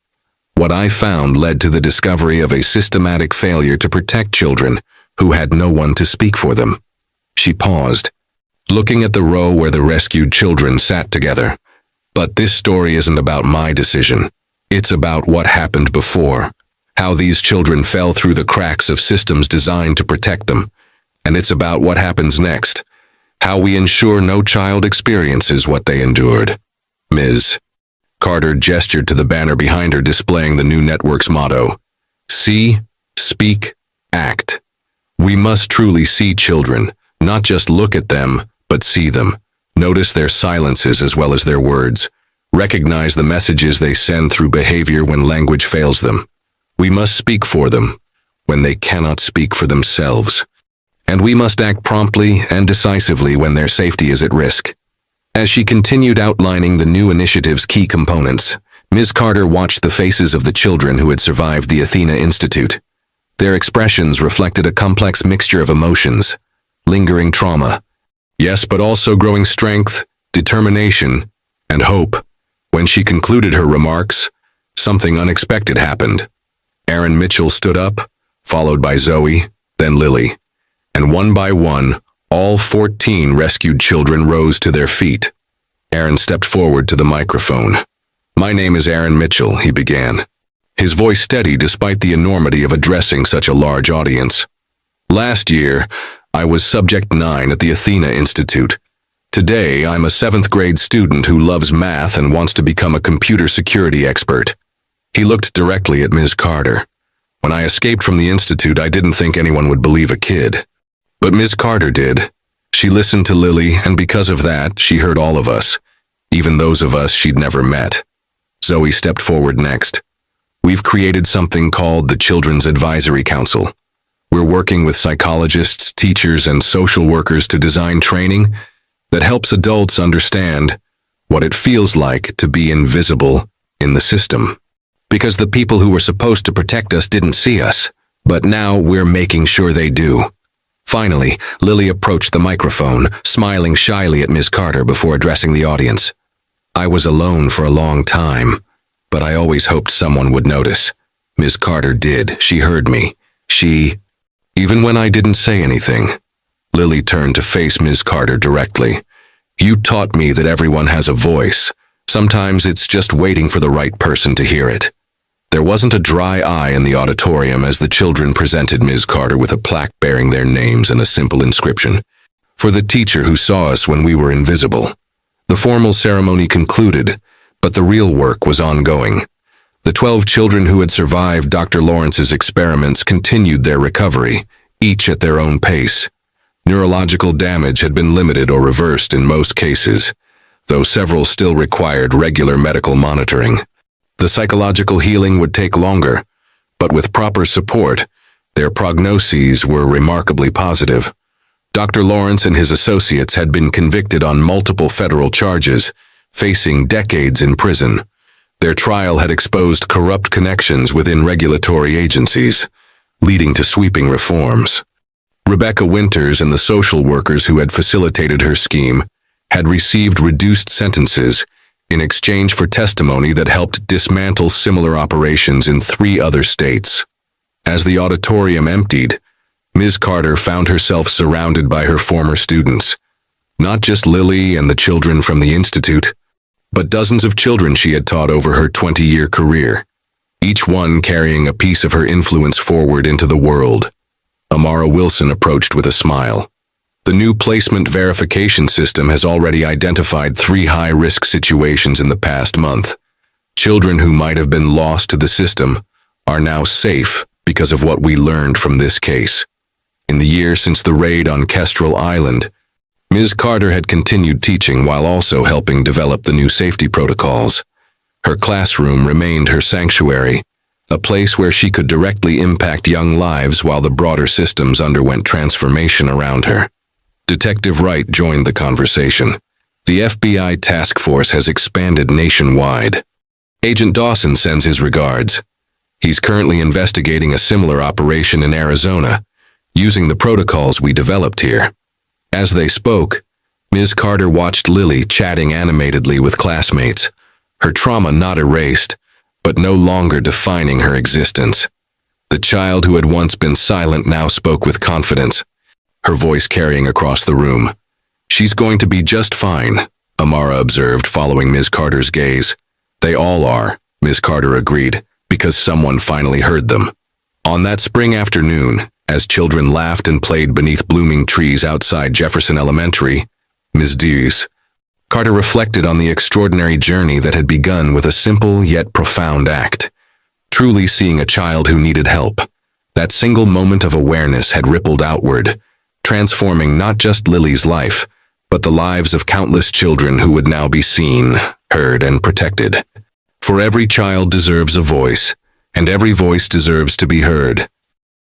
What I found led to the discovery of a systematic failure to protect children who had no one to speak for them. She paused, looking at the row where the rescued children sat together. But this story isn't about my decision. It's about what happened before, how these children fell through the cracks of systems designed to protect them. And it's about what happens next, how we ensure no child experiences what they endured. Ms. Carter gestured to the banner behind her displaying the new network's motto, See, Speak, Act. We must truly see children, not just look at them, but see them. Notice their silences as well as their words. Recognize the messages they send through behavior when language fails them. We must speak for them when they cannot speak for themselves. And we must act promptly and decisively when their safety is at risk. As she continued outlining the new initiative's key components, Ms. Carter watched the faces of the children who had survived the Athena Institute. Their expressions reflected a complex mixture of emotions, lingering trauma, yes, but also growing strength, determination, and hope. When she concluded her remarks, something unexpected happened. Aaron Mitchell stood up, followed by Zoe, then Lily. And one by one, all 14 rescued children rose to their feet. Aaron stepped forward to the microphone. My name is Aaron Mitchell, he began, his voice steady despite the enormity of addressing such a large audience. Last year, I was Subject 9 at the Athena Institute. Today, I'm a 7th grade student who loves math and wants to become a computer security expert. He looked directly at Ms. Carter. When I escaped from the institute, I didn't think anyone would believe a kid. But Ms. Carter did. She listened to Lily, and because of that, she heard all of us, even those of us she'd never met. Zoe stepped forward next. We've created something called the Children's Advisory Council. We're working with psychologists, teachers, and social workers to design training that helps adults understand what it feels like to be invisible in the system. Because the people who were supposed to protect us didn't see us, but now we're making sure they do. Finally, Lily approached the microphone, smiling shyly at Ms. Carter before addressing the audience. I was alone for a long time, but I always hoped someone would notice. Ms. Carter did. She heard me. Even when I didn't say anything. Lily turned to face Ms. Carter directly. You taught me that everyone has a voice. Sometimes it's just waiting for the right person to hear it. There wasn't a dry eye in the auditorium as the children presented Ms. Carter with a plaque bearing their names and a simple inscription. For the teacher who saw us when we were invisible. The formal ceremony concluded, but the real work was ongoing. The 12 children who had survived Dr. Lawrence's experiments continued their recovery, each at their own pace. Neurological damage had been limited or reversed in most cases, though several still required regular medical monitoring. The psychological healing would take longer, but with proper support, their prognoses were remarkably positive. Dr. Lawrence and his associates had been convicted on multiple federal charges, facing decades in prison. Their trial had exposed corrupt connections within regulatory agencies, leading to sweeping reforms. Rebecca Winters and the social workers who had facilitated her scheme had received reduced sentences in exchange for testimony that helped dismantle similar operations in 3 other states. As the auditorium emptied, Ms. Carter found herself surrounded by her former students. Not just Lily and the children from the Institute, but dozens of children she had taught over her 20-year career, each one carrying a piece of her influence forward into the world. Amara Wilson approached with a smile. The new placement verification system has already identified 3 high-risk situations in the past month. Children who might have been lost to the system are now safe because of what we learned from this case. In the year since the raid on Kestrel Island, Ms. Carter had continued teaching while also helping develop the new safety protocols. Her classroom remained her sanctuary, a place where she could directly impact young lives while the broader systems underwent transformation around her. Detective Wright joined the conversation. The FBI task force has expanded nationwide. Agent Dawson sends his regards. He's currently investigating a similar operation in Arizona, using the protocols we developed here. As they spoke, Ms. Carter watched Lily chatting animatedly with classmates, her trauma not erased, but no longer defining her existence. The child who had once been silent now spoke with confidence, her voice carrying across the room. "She's going to be just fine," Amara observed, following Ms. Carter's gaze. "They all are," Ms. Carter agreed, because someone finally heard them. On that spring afternoon, as children laughed and played beneath blooming trees outside Jefferson Elementary, Ms. Deuce, Carter reflected on the extraordinary journey that had begun with a simple yet profound act. Truly seeing a child who needed help. That single moment of awareness had rippled outward, transforming not just Lily's life, but the lives of countless children who would now be seen, heard, and protected. For every child deserves a voice, and every voice deserves to be heard.